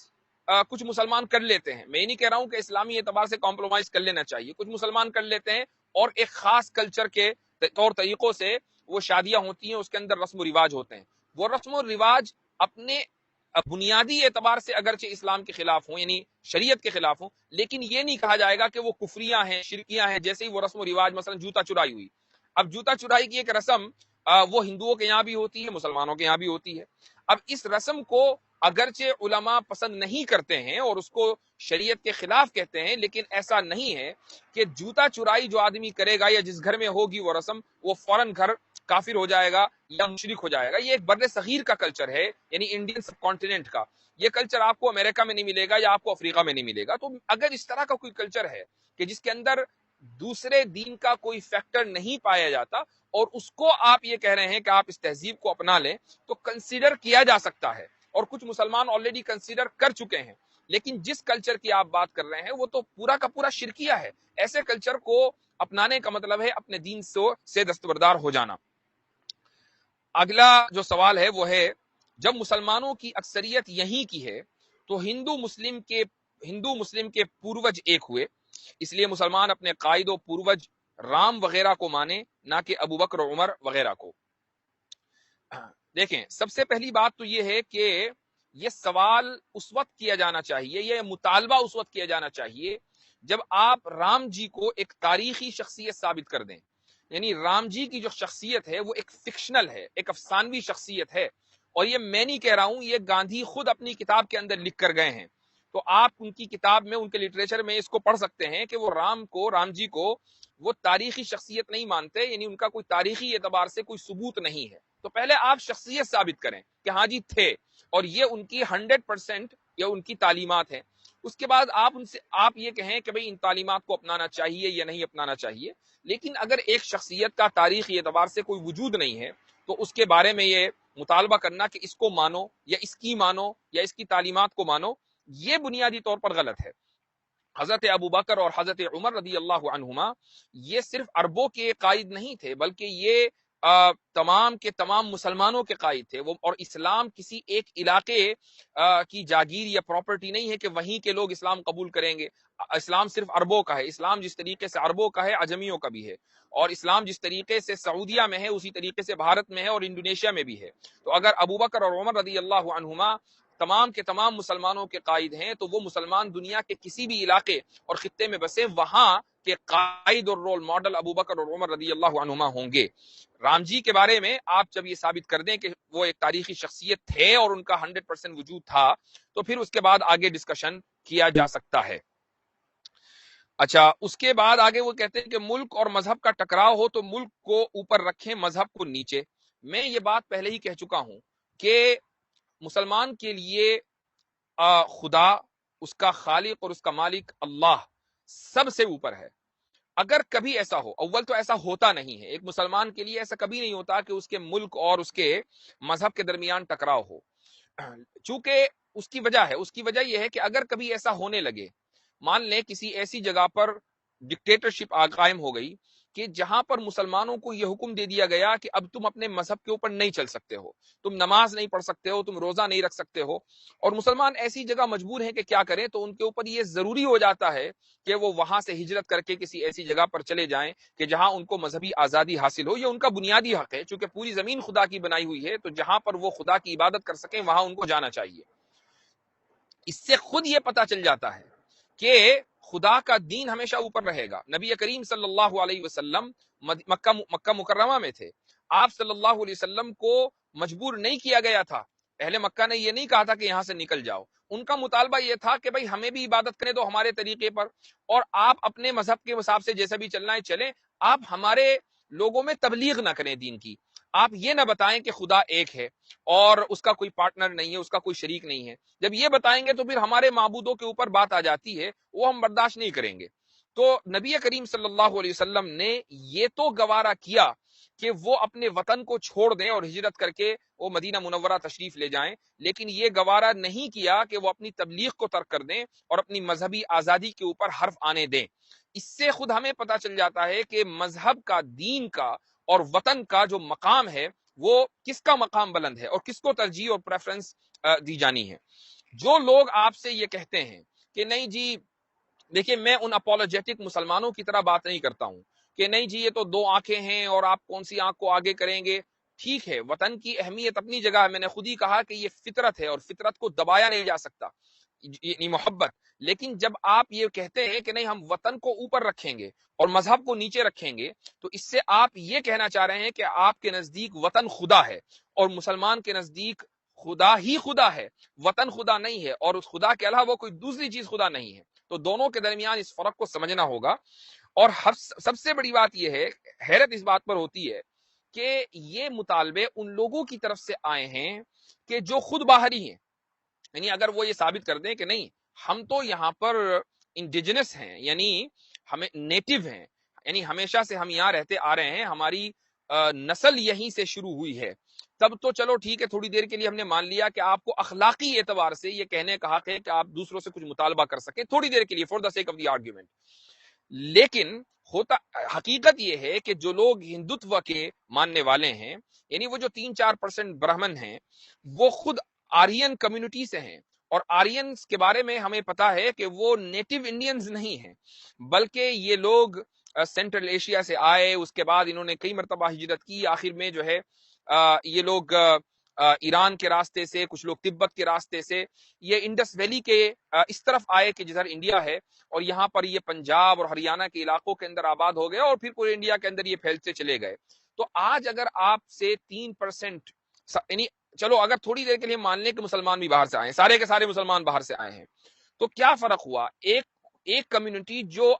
کچھ مسلمان کر لیتے ہیں. میں نہیں کہہ رہا ہوں کہ اسلامی اعتبار سے کمپرومائز کر لینا چاہیے، کچھ مسلمان کر لیتے ہیں اور ایک خاص کلچر کے طور طریقوں سے وہ شادیاں ہوتی ہیں، اس کے اندر رسم و رواج ہوتے ہیں. وہ رسم و رواج اپنے بنیادی اعتبار سے اگرچہ اسلام کے خلاف ہوں، یعنی شریعت کے خلاف ہوں، لیکن یہ نہیں کہا جائے گا کہ وہ کفریاں ہیں، شرکیاں ہیں. جیسے ہی وہ رسم و رواج، مثلا جوتا چرائی ہوئی، اب جوتا چرائی کی ایک رسم وہ ہندوؤں کے یہاں بھی ہوتی ہے، مسلمانوں کے یہاں بھی ہوتی ہے. اب اس رسم کو اگرچہ علماء پسند نہیں کرتے ہیں اور اس کو شریعت کے خلاف کہتے ہیں، لیکن ایسا نہیں ہے کہ جوتا چرائی جو آدمی کرے گا یا جس گھر میں ہوگی وہ رسم، وہ فوراً گھر کافر ہو جائے گا یا مشرک ہو جائے گا. یہ ایک بر صغیر کا کلچر ہے، یعنی انڈین سب کانٹیننٹ کا. یہ کلچر آپ کو امریکہ میں نہیں ملے گا یا آپ کو افریقہ میں نہیں ملے گا. تو اگر اس طرح کا کوئی کلچر ہے کہ جس کے اندر دوسرے دین کا کوئی فیکٹر نہیں پایا جاتا اور اس کو آپ یہ کہہ رہے ہیں کہ آپ اس تہذیب کو اپنا لیں، تو کنسیڈر کیا جا سکتا ہے، اور کچھ مسلمان آلریڈی کنسیڈر کر چکے ہیں. لیکن جس کلچر کی آپ بات کر رہے ہیں وہ تو پورا کا پورا شرکیہ ہے. ایسے کلچر کو اپنانے کا مطلب ہے اپنے دین سے دستبردار ہو جانا. اگلا جو سوال ہے وہ ہے، جب مسلمانوں کی اکثریت یہیں کی ہے تو ہندو مسلم کے پوروج ایک ہوئے، اس لیے مسلمان اپنے قائد و پوروج رام وغیرہ کو مانے، نہ کہ ابو بکر و عمر وغیرہ کو. دیکھیں، سب سے پہلی بات تو یہ ہے کہ یہ سوال اس وقت کیا جانا چاہیے، یہ مطالبہ اس وقت کیا جانا چاہیے جب آپ رام جی کو ایک تاریخی شخصیت ثابت کر دیں. یعنی رام جی کی جو شخصیت ہے وہ ایک فکشنل ہے، ایک افسانوی شخصیت ہے، اور یہ میں نہیں کہہ رہا ہوں، یہ گاندھی خود اپنی کتاب کے اندر لکھ کر گئے ہیں. تو آپ ان کی کتاب میں، ان کے لٹریچر میں اس کو پڑھ سکتے ہیں کہ وہ رام جی کو وہ تاریخی شخصیت نہیں مانتے، یعنی ان کا کوئی تاریخی اعتبار سے کوئی ثبوت نہیں ہے. تو پہلے آپ شخصیت ثابت کریں کہ ہاں جی تھے، اور یہ ان کی 100% یا ان کی تعلیمات ہیں. اس کے بعد آپ یہ کہیں کہ بھئی ان تعلیمات کو اپنانا چاہیے یا نہیں اپنانا چاہیے. لیکن اگر ایک شخصیت کا تاریخی اعتبار سے کوئی وجود نہیں ہے تو اس کے بارے میں یہ مطالبہ کرنا کہ اس کو مانو یا اس کی مانو یا اس کی تعلیمات کو مانو، یہ بنیادی طور پر غلط ہے. حضرت ابو بکر اور حضرت عمر رضی اللہ عنہما یہ صرف عربوں کے قائد نہیں تھے، بلکہ یہ تمام کے تمام مسلمانوں کے قائد تھے. وہ اور اسلام کسی ایک علاقے کی جاگیر یا پراپرٹی نہیں ہے کہ وہیں کے لوگ اسلام قبول کریں گے. اسلام صرف عربوں کا ہے. اسلام جس طریقے سے عربوں کا ہے، عجمیوں کا بھی ہے. اور اسلام جس طریقے سے سعودیہ میں ہے اسی طریقے سے بھارت میں ہے اور انڈونیشیا میں بھی ہے. تو اگر ابو بکر اور عمر رضی اللہ عنہما تمام کے تمام مسلمانوں کے قائد ہیں تو وہ مسلمان دنیا کے کسی بھی علاقے اور خطے میں بسے، وہاں کے قائد اور رول ماڈل ابو بکر اور عمر رضی اللہ عنہما ہوں گے. رام جی کے بارے میں آپ جب یہ ثابت کر دیں کہ وہ ایک تاریخی شخصیت تھے اور ان کا 100% وجود تھا، تو پھر اس کے بعد آگے ڈسکشن کیا جا سکتا ہے. اچھا، اس کے بعد آگے وہ کہتے ہیں کہ ملک اور مذہب کا ٹکراؤ ہو تو ملک کو اوپر رکھیں، مذہب کو نیچے. میں یہ بات پہلے ہی کہہ چکا ہوں کہ مسلمان کے لیے خدا، اس کا خالق اور اس کا مالک اللہ سب سے اوپر ہے. اگر کبھی ایسا ہو، اول تو ایسا ہوتا نہیں ہے، ایک مسلمان کے لیے ایسا کبھی نہیں ہوتا کہ اس کے ملک اور اس کے مذہب کے درمیان ٹکراؤ ہو. چونکہ اس کی وجہ یہ ہے کہ اگر کبھی ایسا ہونے لگے، مان لیں کسی ایسی جگہ پر ڈکٹیٹرشپ قائم ہو گئی کہ جہاں پر مسلمانوں کو یہ حکم دے دیا گیا کہ اب تم اپنے مذہب کے اوپر نہیں چل سکتے ہو، تم نماز نہیں پڑھ سکتے ہو، تم روزہ نہیں رکھ سکتے ہو، اور مسلمان ایسی جگہ مجبور ہیں کہ کیا کریں، تو ان کے اوپر یہ ضروری ہو جاتا ہے کہ وہ وہاں سے ہجرت کر کے کسی ایسی جگہ پر چلے جائیں کہ جہاں ان کو مذہبی آزادی حاصل ہو. یہ ان کا بنیادی حق ہے، چونکہ پوری زمین خدا کی بنائی ہوئی ہے، تو جہاں پر وہ خدا کی عبادت کر سکیں وہاں ان کو جانا چاہیے. اس سے خود یہ پتہ چل جاتا ہے کہ خدا کا دین ہمیشہ اوپر رہے گا. نبی کریم صلی اللہ علیہ وسلم مکہ مکرمہ میں تھے. آپ صلی اللہ علیہ وسلم کو مجبور نہیں کیا گیا تھا. اہل مکہ نے یہ نہیں کہا تھا کہ یہاں سے نکل جاؤ. ان کا مطالبہ یہ تھا کہ بھائی ہمیں بھی عبادت کریں دو ہمارے طریقے پر، اور آپ اپنے مذہب کے حساب سے جیسا بھی چلنا ہے چلیں، آپ ہمارے لوگوں میں تبلیغ نہ کریں دین کی. آپ یہ نہ بتائیں کہ خدا ایک ہے اور اس کا کوئی پارٹنر نہیں ہے، اس کا کوئی شریک نہیں ہے. جب یہ بتائیں گے تو پھر ہمارے معبودوں کے اوپر بات آ جاتی ہے، وہ ہم برداشت نہیں کریں گے. تو نبی کریم صلی اللہ علیہ وسلم نے یہ تو گوارا کیا کہ وہ اپنے وطن کو چھوڑ دیں اور ہجرت کر کے وہ مدینہ منورہ تشریف لے جائیں، لیکن یہ گوارا نہیں کیا کہ وہ اپنی تبلیغ کو ترک کر دیں اور اپنی مذہبی آزادی کے اوپر حرف آنے دیں. اس سے خود ہمیں پتہ چل جاتا ہے کہ مذہب کا، دین کا اور وطن کا جو مقام ہے وہ کس کا مقام بلند ہے اور کس کو ترجیح اور پریفرنس دی جانی ہے. جو لوگ آپ سے یہ کہتے ہیں کہ نہیں جی دیکھیے میں ان اپولوجیٹک مسلمانوں کی طرح بات نہیں کرتا ہوں کہ نہیں جی یہ تو دو آنکھیں ہیں اور آپ کون سی آنکھ کو آگے کریں گے. ٹھیک ہے، وطن کی اہمیت اپنی جگہ ہے، میں نے خود ہی کہا کہ یہ فطرت ہے اور فطرت کو دبایا نہیں جا سکتا، یعنی محبت. لیکن جب آپ یہ کہتے ہیں کہ نہیں ہم وطن کو اوپر رکھیں گے اور مذہب کو نیچے رکھیں گے، تو اس سے آپ یہ کہنا چاہ رہے ہیں کہ آپ کے نزدیک وطن خدا ہے اور مسلمان کے نزدیک خدا ہی خدا ہے، وطن خدا نہیں ہے، اور اس خدا کے علاوہ کوئی دوسری چیز خدا نہیں ہے. تو دونوں کے درمیان اس فرق کو سمجھنا ہوگا. اور سب سے بڑی بات یہ ہے، حیرت اس بات پر ہوتی ہے کہ یہ مطالبے ان لوگوں کی طرف سے آئے ہیں کہ جو خود باہری ہیں. یعنی اگر وہ یہ ثابت کر دیں کہ نہیں ہم تو یہاں پر انڈیجنس ہیں، یعنی ہمیں نیٹو ہیں، یعنی ہمیشہ سے ہم یہاں رہتے آ رہے ہیں، ہماری نسل یہیں سے شروع ہوئی ہے، تب تو چلو ٹھیک ہے، تھوڑی دیر کے لیے ہم نے مان لیا کہ آپ کو اخلاقی اعتبار سے یہ کہنے کا حق ہے کہ آپ دوسروں سے کچھ مطالبہ کر سکیں تھوڑی دیر کے لیے، for the sake of the argument. لیکن ہوتا حقیقت یہ ہے کہ جو لوگ ہندوتو کے ماننے والے ہیں، یعنی وہ جو 3-4% برہمن ہیں، وہ خود آرین کمیونٹی سے ہیں. اور آرینز کے بارے میں ہمیں پتا ہے کہ وہ نیٹو انڈینز نہیں ہیں، بلکہ یہ لوگ سینٹرل ایشیا سے آئے، اس کے بعد انہوں نے کئی مرتبہ ہجرت کی، آخر میں جو ہے یہ لوگ ایران کے راستے سے، کچھ لوگ تبت کے راستے سے، یہ انڈس ویلی کے اس طرف آئے کہ جدھر انڈیا ہے، اور یہاں پر یہ پنجاب اور ہریانہ کے علاقوں کے اندر آباد ہو گئے اور پھر پورے انڈیا کے اندر یہ پھیلتے چلے گئے. تو آج اگر آپ سے 3%، یعنی چلو اگر تھوڑی دیر کے لیے مان لیں کہ مسلمان بھی باہر سے آئے ہیں، سارے کے سارے مسلمان باہر سے آئے ہیں، تو کیا فرق ہوا؟ ایک کمیونٹی جو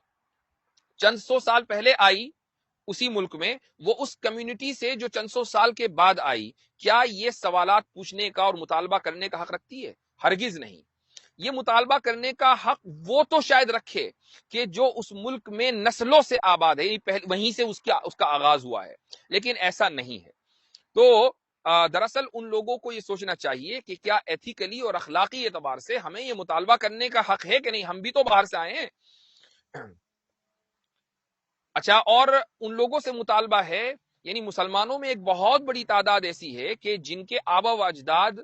چند سو سال پہلے آئی اسی ملک میں، وہ اس کمیونٹی سے جو چند سو سال کے بعد آئی، کیا یہ سوالات پوچھنے کا اور مطالبہ کرنے کا حق رکھتی ہے؟ ہرگز نہیں. یہ مطالبہ کرنے کا حق وہ تو شاید رکھے کہ جو اس ملک میں نسلوں سے آباد ہے، وہیں سے اس کا آغاز ہوا ہے، لیکن ایسا نہیں ہے. تو دراصل ان لوگوں کو یہ سوچنا چاہیے کہ کیا ایتھیکلی اور اخلاقی اعتبار سے ہمیں یہ مطالبہ کرنے کا حق ہے کہ نہیں، ہم بھی تو باہر سے آئے ہیں. اچھا، اور ان لوگوں سے مطالبہ ہے، یعنی مسلمانوں میں ایک بہت بڑی تعداد ایسی ہے کہ جن کے آبا و اجداد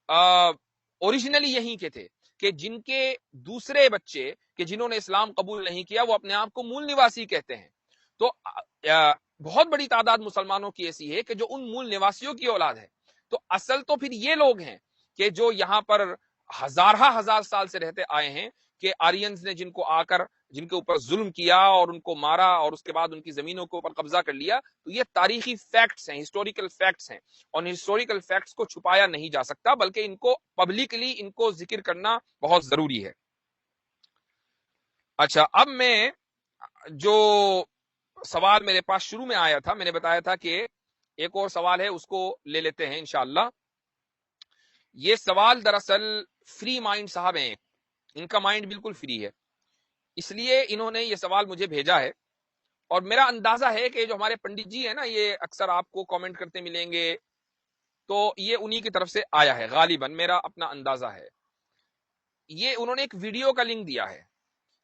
اوریجنلی یہیں کے تھے، کہ جن کے دوسرے بچے کہ جنہوں نے اسلام قبول نہیں کیا وہ اپنے آپ کو مول نواسی کہتے ہیں. تو بہت بڑی تعداد مسلمانوں کی ایسی ہے کہ جو ان مول نواسیوں کی اولاد ہے. تو اصل تو پھر یہ لوگ ہیں کہ جو یہاں پر ہزار سال سے رہتے آئے ہیں، کہ آرینز نے جن کے اوپر ظلم کیا اور ان کو مارا اور اس کے بعد ان کی زمینوں کے اوپر قبضہ کر لیا. تو یہ تاریخی فیکٹس ہیں، ہسٹوریکل فیکٹس ہیں، اور ہسٹوریکل فیکٹس کو چھپایا نہیں جا سکتا، بلکہ ان کو پبلکلی ان کو ذکر کرنا بہت ضروری ہے. اچھا، اب میں جو سوال میرے پاس شروع میں آیا تھا، میں نے بتایا تھا کہ ایک اور سوال ہے، اس کو لے لیتے ہیں انشاءاللہ. یہ سوال دراصل فری مائنڈ صاحب ہیں، ان کا مائنڈ بالکل فری ہے، اس لیے انہوں نے یہ سوال مجھے بھیجا ہے. اور میرا اندازہ ہے کہ جو ہمارے پنڈت جی ہیں نا، یہ اکثر آپ کو کامنٹ کرتے ملیں گے، تو یہ انہی کی طرف سے آیا ہے غالباً، میرا اپنا اندازہ ہے. یہ انہوں نے ایک ویڈیو کا لنک دیا ہے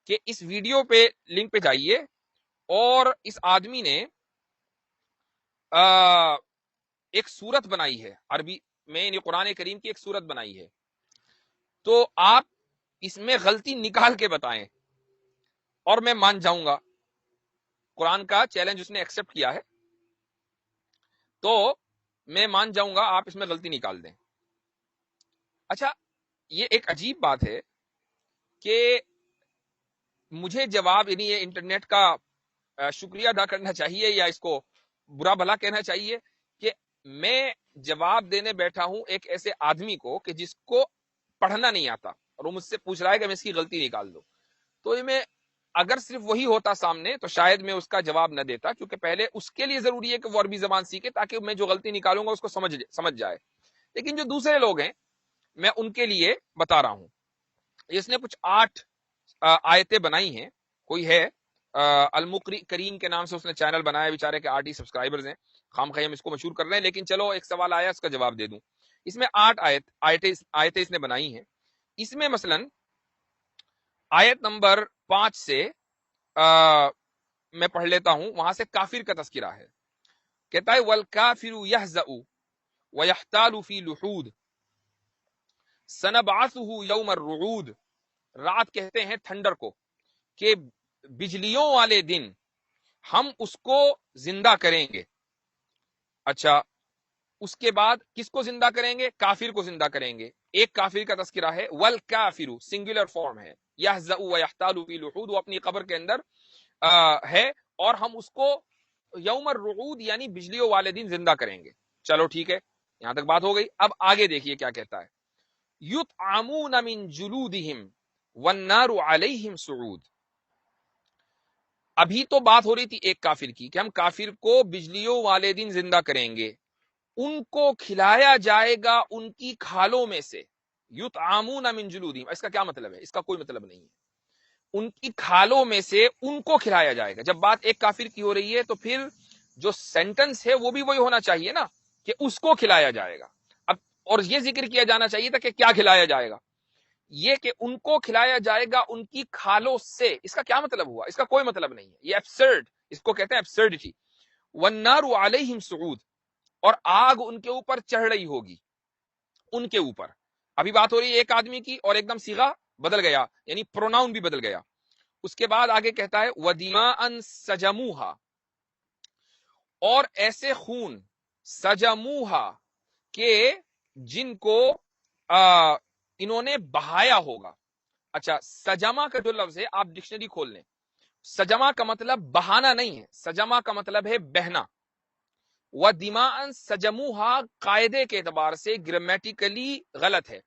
کہ اس ویڈیو پہ لنک پہ جائیے، اور اس آدمی نے ایک سورت بنائی ہے عربی میں، یعنی قرآن کریم کی ایک سورت بنائی ہے. تو آپ اس میں غلطی نکال کے بتائیں اور میں مان جاؤں گا. قرآن کا چیلنج اس نے ایکسپٹ کیا ہے، تو میں مان جاؤں گا آپ اس میں غلطی نکال دیں. اچھا، یہ ایک عجیب بات ہے کہ مجھے جواب، یعنی یہ انٹرنیٹ کا شکریہ ادا کرنا چاہیے یا اس کو برا بھلا کہنا چاہیے کہ میں جواب دینے بیٹھا ہوں ایک ایسے آدمی کو کہ جس کو پڑھنا نہیں آتا، اور وہ مجھ سے پوچھ رہا ہے کہ میں اس کی غلطی نکال دوں. تو یہ میں اگر صرف وہی ہوتا سامنے تو شاید میں اس کا جواب نہ دیتا، کیونکہ پہلے اس کے لیے ضروری ہے کہ وہ عربی زبان سیکھے تاکہ میں جو غلطی نکالوں گا اس کو سمجھ جائے. لیکن جو دوسرے لوگ ہیں میں ان کے لیے بتا رہا ہوں. اس نے کچھ 8 آیتیں بنائی ہیں. کوئی ہے المقری کریم کے نام سے اس نے چینل بنایا، بیچارے کے 8 ہی سبسکرائبرز ہیں، خام خواہ ہم اس کو مشہور کر رہے ہیں. لیکن چلو ایک سوال آیا، اس کا جواب دے دوں. اس میں 8 آیتیں اس نے بنائی ہیں. اس میں مثلا آیت نمبر 5 سے میں پڑھ لیتا ہوں، وہاں سے کافر کا تذکرہ ہے. کہتا ہے والکافر یحزأ ویحتال فی لحود سنبعثہ یوم الرعود. رات کہتے ہیں تھنڈر کو کہ بجلیوں والے دن ہم اس کو زندہ کریں گے. اچھا اس کے بعد کس کو زندہ کریں گے؟ کافر کو زندہ کریں گے. ایک کافر کا تذکرہ ہے والکافر سنگولر فارم ہے، یحزأ ویحتال فی لحود، وہ اپنی قبر کے اندر ہے اور ہم اس کو یوم الرعود یعنی بجلیوں والے دن زندہ کریں گے. چلو ٹھیک ہے، یہاں تک بات ہو گئی. اب آگے دیکھیے کیا کہتا ہے. یطعمون من جلودہم والنار علیہم صعود. ابھی تو بات ہو رہی تھی ایک کافر کی کہ ہم کافر کو بجلیوں والے دن زندہ کریں گے، ان کو کھلایا جائے گا ان کی کھالوں میں سے. یطعمون من جلودہم، اس کا کیا مطلب ہے؟ اس کا کوئی مطلب نہیں ہے. ان کی کھالوں میں سے ان کو کھلایا جائے گا. جب بات ایک کافر کی ہو رہی ہے تو پھر جو سینٹنس ہے وہ بھی وہی ہونا چاہیے نا کہ اس کو کھلایا جائے گا. اب اور یہ ذکر کیا جانا چاہیے تھا کہ کیا کھلایا جائے گا. یہ کہ ان کو کھلایا جائے گا ان کی کھالوں سے، اس کا کیا مطلب ہوا؟ اس کا کوئی مطلب نہیں ہے. یہ ایبسرڈ، اس کو کہتے ہیں ایبسرڈٹی. والنار علیہم صعود، اور آگ ان کے اوپر چڑھ رہی ہوگی، ان کے اوپر. ابھی بات ہو رہی ہے ایک آدمی کی اور ایک دم صیغہ بدل گیا، یعنی پروناؤن بھی بدل گیا. اس کے بعد آگے کہتا ہے وَدِمَاءً سَجَمُوهَا، اور ایسے خون سجموہا کہ جن کو انہوں نے بہایا ہوگا. اچھا سجما کا جو لفظ ہے آپ ڈکشنری کھول لیں. سجما کا مطلب بہانا نہیں ہے، سجما کا مطلب ہے بہنا. وَدِمَاءً سَجَمُوهَا قاعدے کے اعتبار سے گرامیٹیکلی غلط ہے.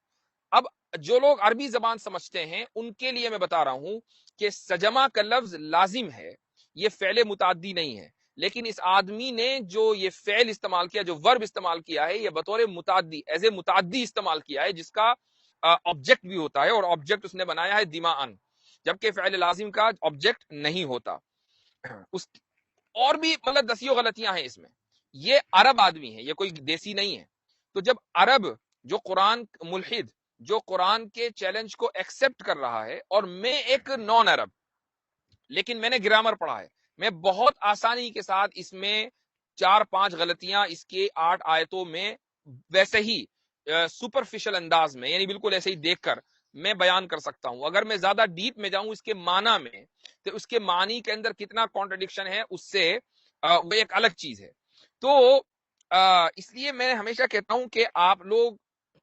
اب جو لوگ عربی زبان سمجھتے ہیں ان کے لیے میں بتا رہا ہوں کہ سجما کا لفظ لازم ہے، یہ فعل متعدی نہیں ہے. لیکن اس آدمی نے جو یہ فعل استعمال کیا، جو ورب استعمال کیا ہے، یہ بطور متعدی ایز اے متعدی استعمال کیا ہے جس کا آبجیکٹ بھی ہوتا ہے، اور آبجیکٹ اس نے بنایا ہے دماءً، جبکہ فعل لازم کا آبجیکٹ نہیں ہوتا. اس اور بھی مطلب دسیوں غلطیاں ہیں اس میں. یہ عرب آدمی ہے، یہ کوئی دیسی نہیں ہے. تو جب عرب جو قرآن ملحد جو قرآن کے چیلنج کو ایکسپٹ کر رہا ہے، اور میں ایک نان عرب لیکن میں نے گرامر پڑھا ہے، میں بہت آسانی کے ساتھ اس میں 4-5 غلطیاں اس کے 8 آیتوں میں ویسے ہی سپرفیشل انداز میں، یعنی بالکل ایسے ہی دیکھ کر میں بیان کر سکتا ہوں. اگر میں زیادہ ڈیپ میں جاؤں اس کے معنی میں تو اس کے معنی کے اندر کتنا کانٹرڈکشن ہے اس سے وہ ایک الگ چیز ہے. تو اس لیے میں ہمیشہ کہتا ہوں کہ آپ لوگ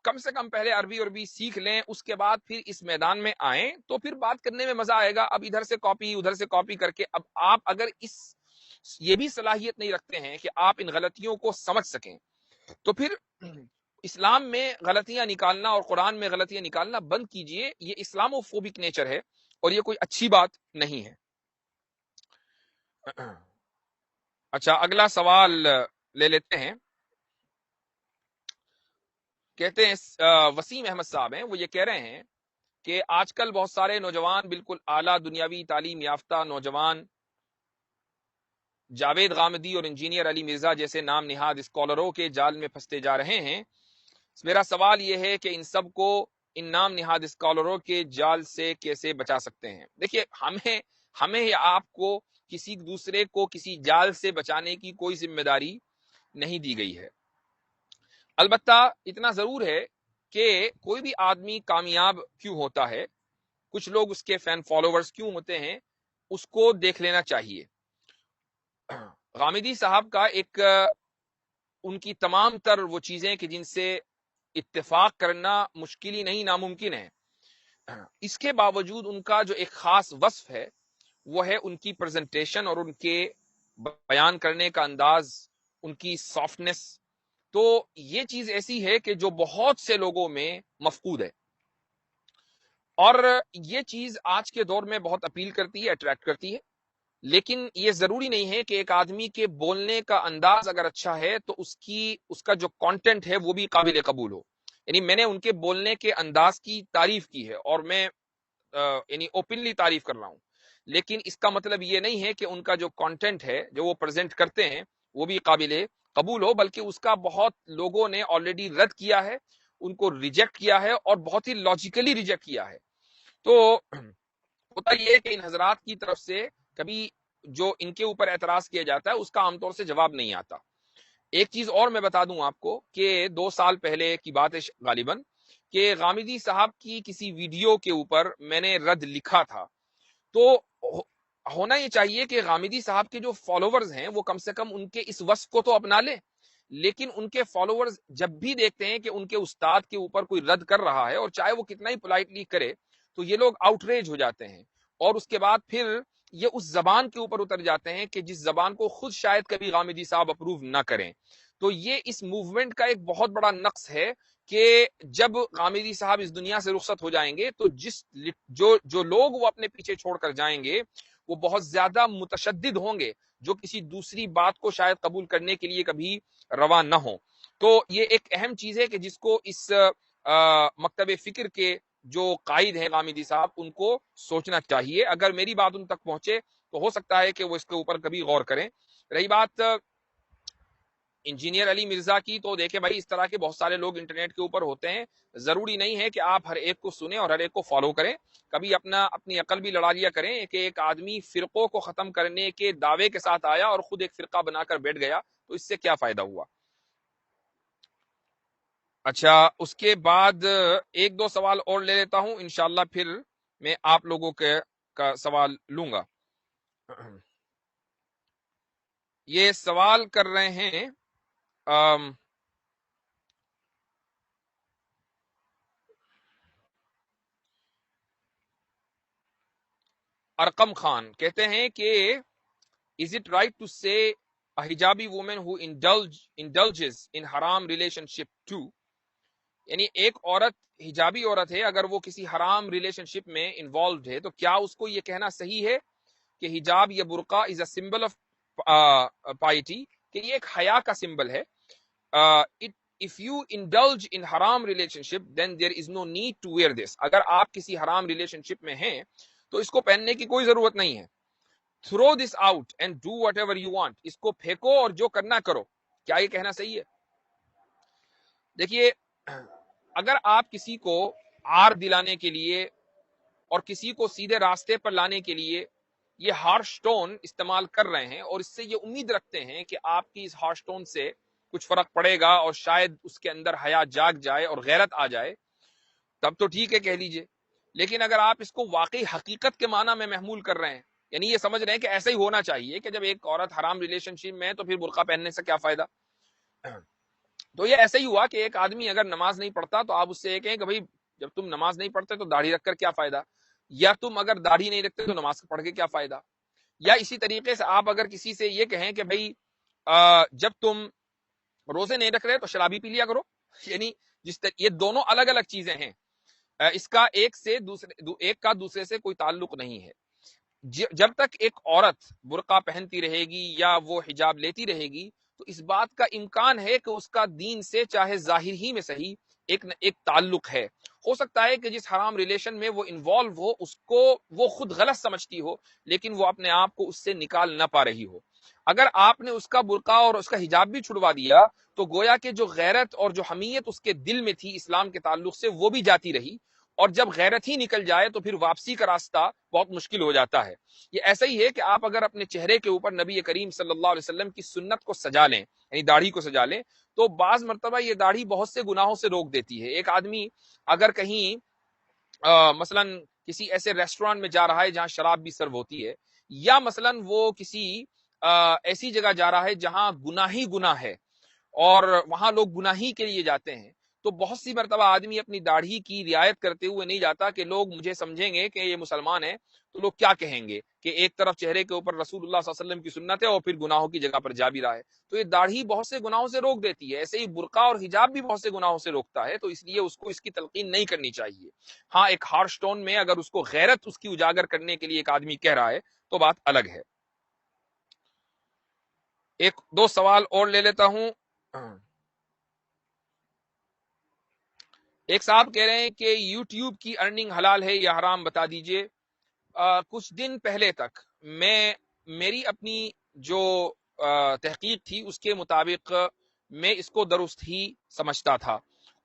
کم سے کم پہلے عربی سیکھ لیں، اس کے بعد پھر اس میدان میں آئیں تو پھر بات کرنے میں مزہ آئے گا. اب ادھر سے کاپی ادھر سے کاپی کر کے، اب آپ اگر یہ بھی صلاحیت نہیں رکھتے ہیں کہ آپ ان غلطیوں کو سمجھ سکیں تو پھر اسلام میں غلطیاں نکالنا اور قرآن میں غلطیاں نکالنا بند کیجئے. یہ اسلامو فوبک نیچر ہے اور یہ کوئی اچھی بات نہیں ہے. اچھا اگلا سوال لے لیتے ہیں. کہتے ہیں وسیم احمد صاحب ہیں، وہ یہ کہہ رہے ہیں کہ آج کل بہت سارے نوجوان بالکل اعلیٰ دنیاوی تعلیم یافتہ نوجوان جاوید غامدی اور انجینئر علی مرزا جیسے نام نہاد اسکالروں کے جال میں پھنستے جا رہے ہیں. میرا سوال یہ ہے کہ ان سب کو ان نام نہاد اسکالروں کے جال سے کیسے بچا سکتے ہیں؟ دیکھیے ہمیں یا آپ کو کسی دوسرے کو کسی جال سے بچانے کی کوئی ذمہ داری نہیں دی گئی ہے. البتہ اتنا ضرور ہے کہ کوئی بھی آدمی کامیاب کیوں ہوتا ہے، کچھ لوگ اس کے فین فالوورز کیوں ہوتے ہیں، اس کو دیکھ لینا چاہیے. غامدی صاحب کا ایک ان کی تمام تر وہ چیزیں کہ جن سے اتفاق کرنا مشکل ہی نہیں ناممکن ہے، اس کے باوجود ان کا جو ایک خاص وصف ہے وہ ہے ان کی پریزنٹیشن اور ان کے بیان کرنے کا انداز، ان کی سافٹنس. تو یہ چیز ایسی ہے کہ جو بہت سے لوگوں میں مفقود ہے، اور یہ چیز آج کے دور میں بہت اپیل کرتی ہے، اٹریکٹ کرتی ہے. لیکن یہ ضروری نہیں ہے کہ ایک آدمی کے بولنے کا انداز اگر اچھا ہے تو اس کا جو کانٹینٹ ہے وہ بھی قابل قبول ہو. یعنی میں نے ان کے بولنے کے انداز کی تعریف کی ہے اور میں یعنی اوپنلی تعریف کر رہا ہوں، لیکن اس کا مطلب یہ نہیں ہے کہ ان کا جو کانٹینٹ ہے جو وہ پریزنٹ کرتے ہیں وہ بھی قابل قبول ہو، بلکہ اس کا بہت لوگوں نے آلریڈی رد کیا ہے، ان کو ریجیکٹ کیا ہے اور بہت ہی لاجیکلی ریجیکٹ کیا ہے. تو ہوتا یہ ہے کہ ان حضرات کی طرف سے کبھی جو ان کے اوپر اعتراض کیا جاتا ہے اس کا عام طور سے جواب نہیں آتا. ایک چیز اور میں بتا دوں آپ کو کہ 2 سال پہلے کی بات ہے غالباً، کہ غامدی صاحب کی کسی ویڈیو کے اوپر میں نے رد لکھا تھا. تو ہونا یہ چاہیے کہ غامدی صاحب کے جو فالوورز ہیں وہ کم سے کم ان کے اس وصف کو تو اپنا لیں، لیکن ان کے فالوورز جب بھی دیکھتے ہیں کہ ان کے استاد کے اوپر کوئی رد کر رہا ہے، اور چاہے وہ کتنا ہی پولائٹلی کرے، تو یہ لوگ آؤٹریج ہو جاتے ہیں، اور اس کے بعد پھر یہ اس زبان کے اوپر اتر جاتے ہیں کہ جس زبان کو خود شاید کبھی غامدی صاحب اپروو نہ کریں. تو یہ اس موومنٹ کا ایک بہت بڑا نقص ہے کہ جب غامدی صاحب اس دنیا سے رخصت ہو جائیں گے تو جو لوگ وہ اپنے پیچھے چھوڑ کر جائیں گے وہ بہت زیادہ متشدد ہوں گے، جو کسی دوسری بات کو شاید قبول کرنے کے لیے کبھی روا نہ ہو. تو یہ ایک اہم چیز ہے کہ جس کو اس مکتب فکر کے جو قائد ہیں غامدی صاحب، ان کو سوچنا چاہیے. اگر میری بات ان تک پہنچے تو ہو سکتا ہے کہ وہ اس کے اوپر کبھی غور کریں. رہی بات انجینئر علی مرزا کی، تو دیکھیں بھائی اس طرح کے بہت سارے لوگ انٹرنیٹ کے اوپر ہوتے ہیں، ضروری نہیں ہے کہ آپ ہر ایک کو سنیں اور ہر ایک کو فالو کریں. کبھی اپنی عقل بھی لڑا لیا کریں کہ ایک آدمی فرقوں کو ختم کرنے کے دعوے کے ساتھ آیا اور خود ایک فرقہ بنا کر بیٹھ گیا، تو اس سے کیا فائدہ ہوا. اچھا، اس کے بعد ایک دو سوال اور لے لیتا ہوں، انشاءاللہ پھر میں آپ لوگوں کا سوال لوں گا. یہ سوال کر رہے ہیں ارقم خان، کہتے ہیں کہ is it right to say a hijabi woman who indulges in haram relationship too؟ یعنی ایک عورت، حجابی عورت ہے، اگر وہ کسی حرام ریلیشن شپ میں انوالوڈ ہے تو کیا اس کو یہ کہنا صحیح ہے کہ حجاب یا برقع از اے سمبل آف پائٹی، کہ یہ ایک حیا کا سمبل ہے. if you indulge in haram relationship then there is no need to wear this. اگر آپ کسی حرام ریلیشن شپ میں ہیں تو اس کو پہننے کی کوئی ضرورت نہیں ہے. throw this out and do whatever you want. اس کو پھینکو اور جو کرنا کرو. کیا یہ کہنا صحیح ہے؟ دیکھیے، اگر آپ کسی کو عار دلانے کے لیے اور کسی کو سیدھے راستے پر لانے کے لیے یہ ہارش ٹون استعمال کر رہے ہیں اور اس سے یہ امید رکھتے ہیں کہ آپ کی اس ہارش ٹون سے کچھ فرق پڑے گا اور شاید اس کے اندر حیا جاگ جائے اور غیرت آ جائے، تب تو ٹھیک ہے، کہہ لیجئے. لیکن اگر آپ اس کو واقعی حقیقت کے معنی میں محمول کر رہے ہیں، یعنی یہ سمجھ رہے ہیں کہ ایسا ہی ہونا چاہیے کہ جب ایک عورت حرام ریلیشن شپ میں ہے تو پھر برقع پہننے سے کیا فائدہ، تو یہ ایسا ہی ہوا کہ ایک آدمی اگر نماز نہیں پڑھتا تو آپ اس سے یہ کہیں کہ بھائی جب تم نماز نہیں پڑھتے تو داڑھی رکھ کر کیا فائدہ، یا تم اگر داڑھی نہیں رکھتے تو نماز پڑھ کے کیا فائدہ. یا اسی طریقے سے آپ اگر کسی سے یہ کہیں کہ بھائی جب تم روزے نہیں رکھ رہے تو شرابی پی لیا کرو، یعنی یہ دونوں الگ الگ چیزیں ہیں، اس کا ایک کا دوسرے سے کوئی تعلق نہیں ہے. جب تک ایک عورت برقع پہنتی رہے گی یا وہ حجاب لیتی رہے گی تو اس بات کا امکان ہے کہ اس کا دین سے چاہے ظاہر ہی میں صحیح ایک تعلق ہے. ہو سکتا ہے کہ جس حرام ریلیشن میں وہ انوالو ہو اس کو وہ خود غلط سمجھتی ہو، لیکن وہ اپنے آپ کو اس سے نکال نہ پا رہی ہو. اگر آپ نے اس کا برقع اور اس کا حجاب بھی چھڑوا دیا تو گویا کہ جو غیرت اور جو حمیت اس کے دل میں تھی اسلام کے تعلق سے وہ بھی جاتی رہی، اور جب غیرت ہی نکل جائے تو پھر واپسی کا راستہ بہت مشکل ہو جاتا ہے. یہ ایسا ہی ہے کہ آپ اگر اپنے چہرے کے اوپر نبی کریم صلی اللہ علیہ وسلم کی سنت کو سجا لیں، یعنی داڑھی کو سجا لیں، تو بعض مرتبہ یہ داڑھی بہت سے گناہوں سے روک دیتی ہے. ایک آدمی اگر کہیں مثلا کسی ایسے ریسٹورانٹ میں جا رہا ہے جہاں شراب بھی سرو ہوتی ہے، یا مثلا وہ کسی ایسی جگہ جا رہا ہے جہاں گناہی گناہ ہے اور وہاں لوگ گناہی کے لیے جاتے ہیں، تو بہت سی مرتبہ آدمی اپنی داڑھی کی رعایت کرتے ہوئے نہیں جاتا کہ لوگ مجھے سمجھیں گے کہ یہ مسلمان ہے، تو لوگ کیا کہیں گے کہ ایک طرف چہرے کے اوپر رسول اللہ صلی اللہ علیہ وسلم کی سنت ہے اور پھر گناہوں کی جگہ پر جا بھی رہا ہے. تو یہ داڑھی بہت سے گناہوں سے روک دیتی ہے، ایسے ہی برقع اور حجاب بھی بہت سے گناہوں سے روکتا ہے، تو اس لیے اس کو اس کی تلقین نہیں کرنی چاہیے. ہاں، ایک ہارش ٹون میں اگر اس کو غیرت اس کی اجاگر کرنے کے لیے ایک آدمی کہہ رہا ہے تو بات الگ ہے. ایک دو سوال اور لے لیتا ہوں. ایک صاحب کہہ رہے ہیں کہ یوٹیوب کی ارننگ حلال ہے یا حرام، بتا دیجئے. کچھ دن پہلے تک میری اپنی جو تحقیق تھی اس کے مطابق میں اس کو درست ہی سمجھتا تھا،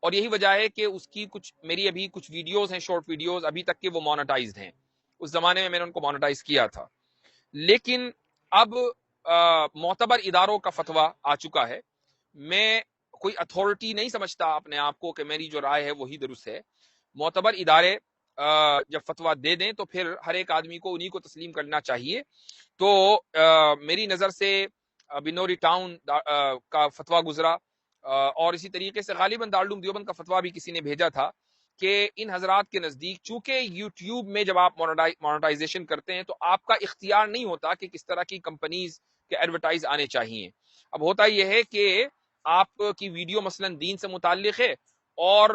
اور یہی وجہ ہے کہ اس کی میری ابھی کچھ ویڈیوز ہیں، شارٹ ویڈیوز، ابھی تک کہ وہ مانیٹائزڈ ہیں. اس زمانے میں نے ان کو مانیٹائز کیا تھا، لیکن اب معتبر اداروں کا فتویٰ آ چکا ہے میں کوئی اتھارٹی نہیں سمجھتا اپنے آپ کو کہ میری جو رائے ہے وہی درست ہے. معتبر ادارے جب فتویٰ دے دیں تو پھر ہر ایک آدمی کو انہی کو تسلیم کرنا چاہیے. تو میری نظر سے بنوری ٹاؤن کا فتویٰ گزرا, اور اسی طریقے سے غالباً دارالعلوم دیوبند کا فتویٰ بھی کسی نے بھیجا تھا کہ ان حضرات کے نزدیک چونکہ یوٹیوب میں جب آپ مونیٹائزیشن کرتے ہیں تو آپ کا اختیار نہیں ہوتا کہ کس طرح کی کمپنیز کے ایڈورٹائز آنے چاہیے. اب ہوتا یہ ہے کہ آپ کی ویڈیو مثلا دین سے متعلق ہے اور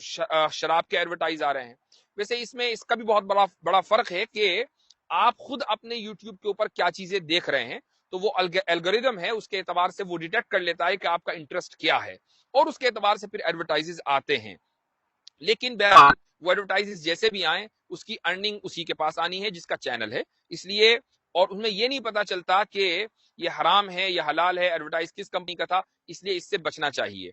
شراب کے ایڈورٹائز آ رہے ہیں. ویسے اس میں اس کا بھی بہت بڑا فرق ہے کہ آپ خود اپنے یوٹیوب کے اوپر کیا چیزیں دیکھ رہے ہیں, تو وہ الگوریدم ہے, اس کے اعتبار سے وہ ڈیٹیکٹ کر لیتا ہے کہ آپ کا انٹرسٹ کیا ہے, اور اس کے اعتبار سے پھر ایڈورٹائز آتے ہیں. لیکن بہرحال وہ ایڈورٹائز جیسے بھی آئیں اس کی ارننگ اسی کے پاس آنی ہے جس کا چینل ہے. اس لیے اور اس میں یہ نہیں پتا چلتا کہ یہ حرام ہے یا حلال ہے, ایڈورٹائز کس کمپنی کا تھا, اس لیے اس سے بچنا چاہیے.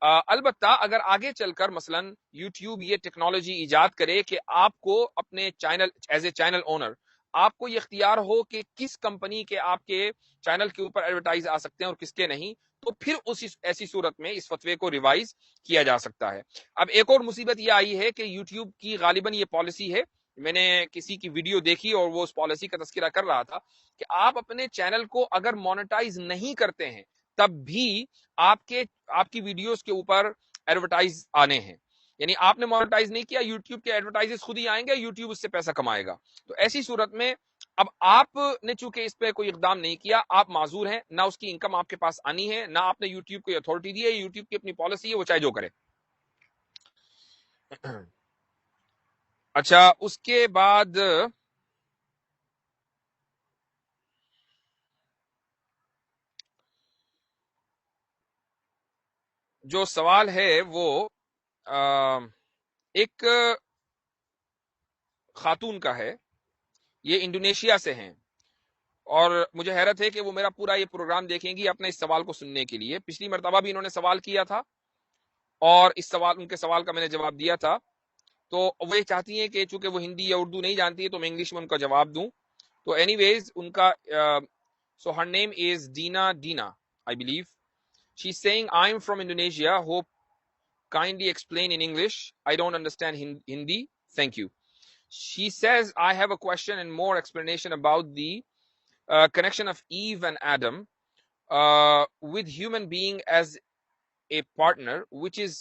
البتہ اگر آگے چل کر مثلا یوٹیوب یہ ٹیکنالوجی ایجاد کرے کہ آپ کو اپنے channel as a channel owner آپ کو یہ اختیار ہو کہ کس کمپنی کے آپ کے چینل کے اوپر ایڈورٹائز آ سکتے ہیں اور کس کے نہیں, تو پھر ایسی صورت میں اس فتوے کو ریوائز کیا جا سکتا ہے. اب ایک اور مصیبت یہ آئی ہے کہ یوٹیوب کی غالباً یہ پالیسی ہے, میں نے کسی کی ویڈیو دیکھی اور وہ اس پالیسی کا تذکرہ کر رہا تھا کہ آپ اپنے چینل کو اگر مونیٹائز نہیں کرتے ہیں تب بھی آپ کی ویڈیوز کے اوپر ایڈورٹائز آنے ہیں. یعنی آپ نے مونیٹائز نہیں کیا, یوٹیوب کے ایڈورٹائز خود ہی آئیں گے, یوٹیوب اس سے پیسہ کمائے گا. تو ایسی صورت میں اب آپ نے چونکہ اس پہ کوئی اقدام نہیں کیا, آپ معذور ہیں, نہ اس کی انکم آپ کے پاس آنی ہے, نہ آپ نے یوٹیوب کو اتھارٹی دی ہے, یوٹیوب کی اپنی پالیسی ہے, وہ چاہے جو کرے. اچھا, اس کے بعد جو سوال ہے وہ ایک خاتون کا ہے, یہ انڈونیشیا سے ہیں, اور مجھے حیرت ہے کہ وہ میرا پورا یہ پروگرام دیکھیں گی اپنے اس سوال کو سننے کے لیے. پچھلی مرتبہ بھی انہوں نے سوال کیا تھا اور ان کے سوال کا میں نے جواب دیا تھا. تو وہ یہ چاہتی ہیں کہ چونکہ وہ ہندی یا اردو نہیں جانتی ہے تو میں انگلش میں ان کا جواب دوں. تو اینی ویز ان کا سو ہر name is Dina I believe. She is saying I am from Indonesia, hope kindly explain in English, I don't understand Hindi, thank you. She says I have a question and more explanation about the connection of Eve and Adam with human being as a partner, which is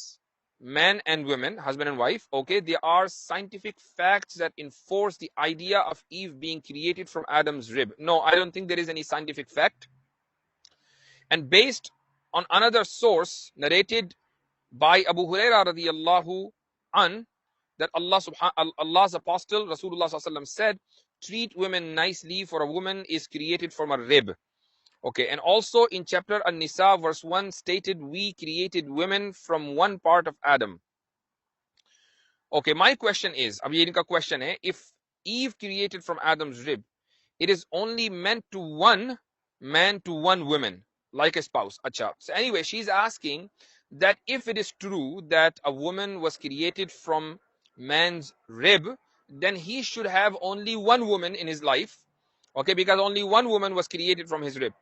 man and women, husband and wife. Okay, there are scientific facts that enforce the idea of Eve being created from Adam's rib. No, I don't think there is any scientific fact. And based on another source narrated by Abu Hurairah radiyallahu an, that Allah's apostle Rasulullah sallallahu alaihi wasallam said, treat women nicely, for a woman is created from a rib. Okay, and also in chapter An-Nisa verse 1 stated, we created women from one part of Adam. Okay, my question is, ab ye inka question hai, if Eve created from Adam's rib, it is only meant to one man to one woman, like a spouse. Acha. So anyway, she's asking that if it is true that a woman was created from man's rib, then he should have only one woman in his life. Okay, because only one woman was created from his rib.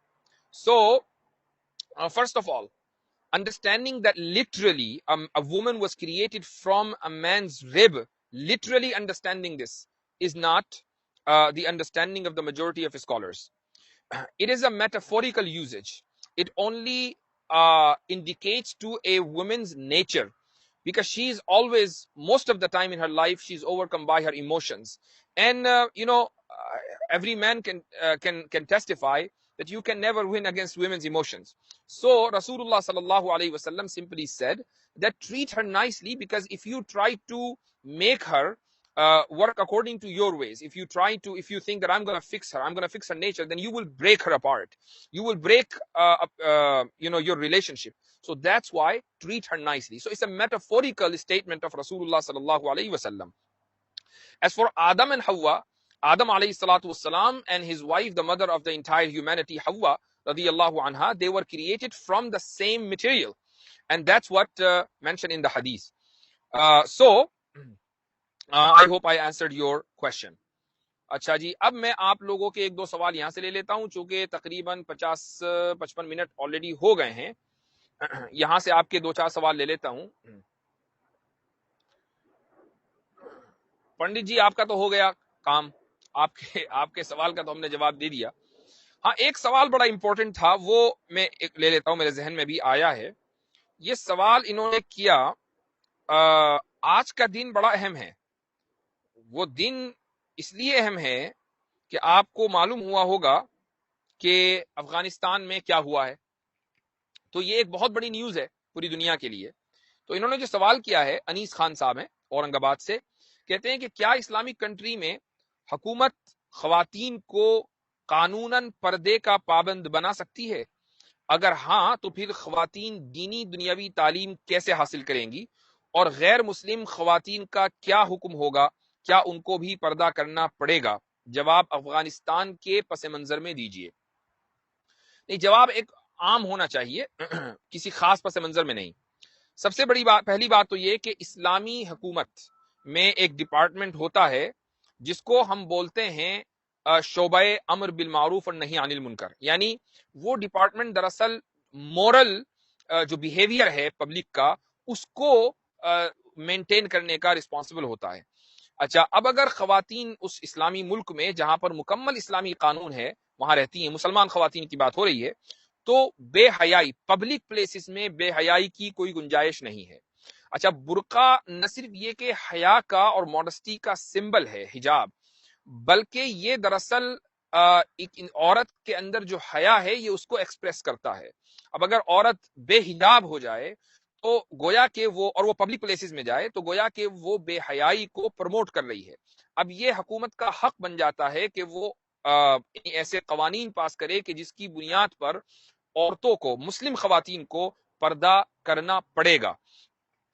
So, first of all, understanding that literally a woman was created from a man's rib, literally understanding this is not the understanding of the majority of scholars. It is a metaphorical usage. It only indicates to a woman's nature, because she's always, most of the time in her life, she's overcome by her emotions. And every man can testify that you can never win against women's emotions. So Rasulullah sallallahu alaihi wasallam simply said that treat her nicely, because if you try to make her work according to your ways, if you think that I'm going to fix her nature, then you will break her apart. You will break your relationship. So that's why treat her nicely. So it's a metaphorical statement of Rasulullah sallallahu alaihi wasallam. As for Adam and Hawa, Adam alayhi salatu wassalam and his wife, the mother of the entire humanity, Hawa radiyallahu anha, they were created from the same material, and that's what mentioned in the hadith. So I hope I answered your question. اچھا جی, اب میں آپ لوگوں کے ایک دو سوال یہاں سے لے لیتا ہوں چونکہ تقریباً 50-55 منٹ آلریڈی ہو گئے ہیں. یہاں سے آپ کے 2-4 سوال لے لیتا ہوں. پنڈت جی آپ کا تو ہو گیا کام، آپ کے سوال کا تو ہم نے جواب دے دیا. ہاں ایک سوال بڑا امپورٹنٹ تھا، وہ میں ایک لے لیتا ہوں، میرے ذہن میں بھی آیا ہے. یہ سوال انہوں نے کیا، آج کا دن بڑا اہم ہے. وہ دن اس لیے اہم ہے کہ آپ کو معلوم ہوا ہوگا کہ افغانستان میں کیا ہوا ہے. تو یہ ایک بہت بڑی نیوز ہے پوری دنیا کے لیے. تو انہوں نے جو سوال کیا ہے، انیس خان صاحب ہیں اورنگ آباد سے، کہتے ہیں کہ کیا اسلامک کنٹری میں حکومت خواتین کو قانوناً پردے کا پابند بنا سکتی ہے؟ اگر ہاں تو پھر خواتین دینی دنیاوی تعلیم کیسے حاصل کریں گی؟ اور غیر مسلم خواتین کا کیا حکم ہوگا؟ کیا ان کو بھی پردہ کرنا پڑے گا؟ جواب افغانستان کے پس منظر میں دیجیے. نہیں، جواب ایک عام ہونا چاہیے، کسی خاص پس منظر میں نہیں. سب سے بڑی بات، پہلی بات تو یہ کہ اسلامی حکومت میں ایک ڈپارٹمنٹ ہوتا ہے جس کو ہم بولتے ہیں شعبہ امر بالمعروف اور نہی عن المنکر. یعنی وہ ڈپارٹمنٹ دراصل مورل جو بیہیویئر ہے پبلک کا، اس کو مینٹین کرنے کا رسپانسبل ہوتا ہے. اچھا، اب اگر خواتین اس اسلامی ملک میں جہاں پر مکمل اسلامی قانون ہے وہاں رہتی ہیں، مسلمان خواتین کی بات ہو رہی ہے، تو بے حیائی، پبلک پلیسز میں بے حیائی کی کوئی گنجائش نہیں ہے. اچھا، برقع نہ صرف یہ کہ حیا کا اور ماڈسٹی کا سمبل ہے حجاب، بلکہ یہ دراصل ایک عورت کے اندر جو حیا ہے یہ اس کو ایکسپریس کرتا ہے. اب اگر عورت بے حجاب ہو جائے تو گویا کہ وہ، اور وہ پبلک پلیسز میں جائے تو گویا کہ وہ بے حیائی کو پروموٹ کر رہی ہے. اب یہ حکومت کا حق بن جاتا ہے کہ وہ ایسے قوانین پاس کرے کہ جس کی بنیاد پر عورتوں کو، مسلم خواتین کو پردہ کرنا پڑے گا.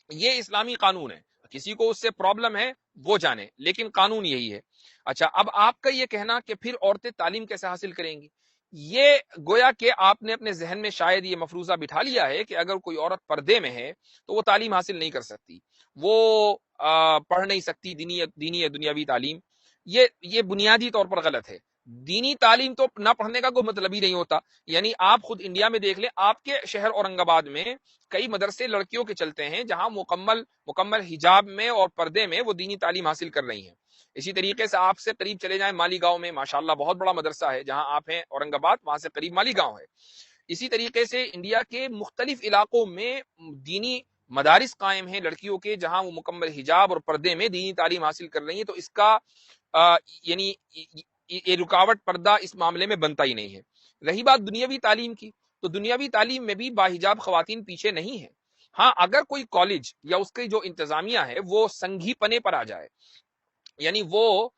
یہ اسلامی قانون ہے، کسی کو اس سے پرابلم ہے وہ جانے، لیکن قانون یہی ہے. اچھا، اب آپ کا یہ کہنا کہ پھر عورتیں تعلیم کیسے حاصل کریں گی، یہ گویا کہ آپ نے اپنے ذہن میں شاید یہ مفروضہ بٹھا لیا ہے کہ اگر کوئی عورت پردے میں ہے تو وہ تعلیم حاصل نہیں کر سکتی، وہ پڑھ نہیں سکتی دینی یا دنیاوی تعلیم. یہ بنیادی طور پر غلط ہے. دینی تعلیم تو نہ پڑھنے کا کوئی مطلب ہی نہیں ہوتا. یعنی آپ خود انڈیا میں دیکھ لیں، آپ کے شہر اورنگ آباد میں کئی مدرسے لڑکیوں کے چلتے ہیں جہاں مکمل حجاب میں اور پردے میں وہ دینی تعلیم حاصل کر رہی ہیں. اسی طریقے سے آپ سے قریب چلے جائیں مالی گاؤں میں، ماشاءاللہ بہت بڑا مدرسہ ہے جہاں آپ ہیں اورنگ آباد، وہاں سے قریب مالی گاؤں ہے. اسی طریقے سے انڈیا کے مختلف علاقوں میں دینی مدارس قائم ہیں لڑکیوں کے، جہاں وہ مکمل حجاب اور پردے میں دینی تعلیم حاصل کر رہی ہیں. تو اس کا یعنی یہ رکاوٹ پردہ اس معاملے میں بنتا ہی نہیں ہے. رہی بات دنیاوی تعلیم کی، تو دنیاوی تعلیم میں بھی باحجاب خواتین پیچھے نہیں ہیں. ہاں، اگر کوئی کالج یا اس کی جو انتظامیہ ہے وہ سنگھی پنے پر آ جائے، یعنی وہ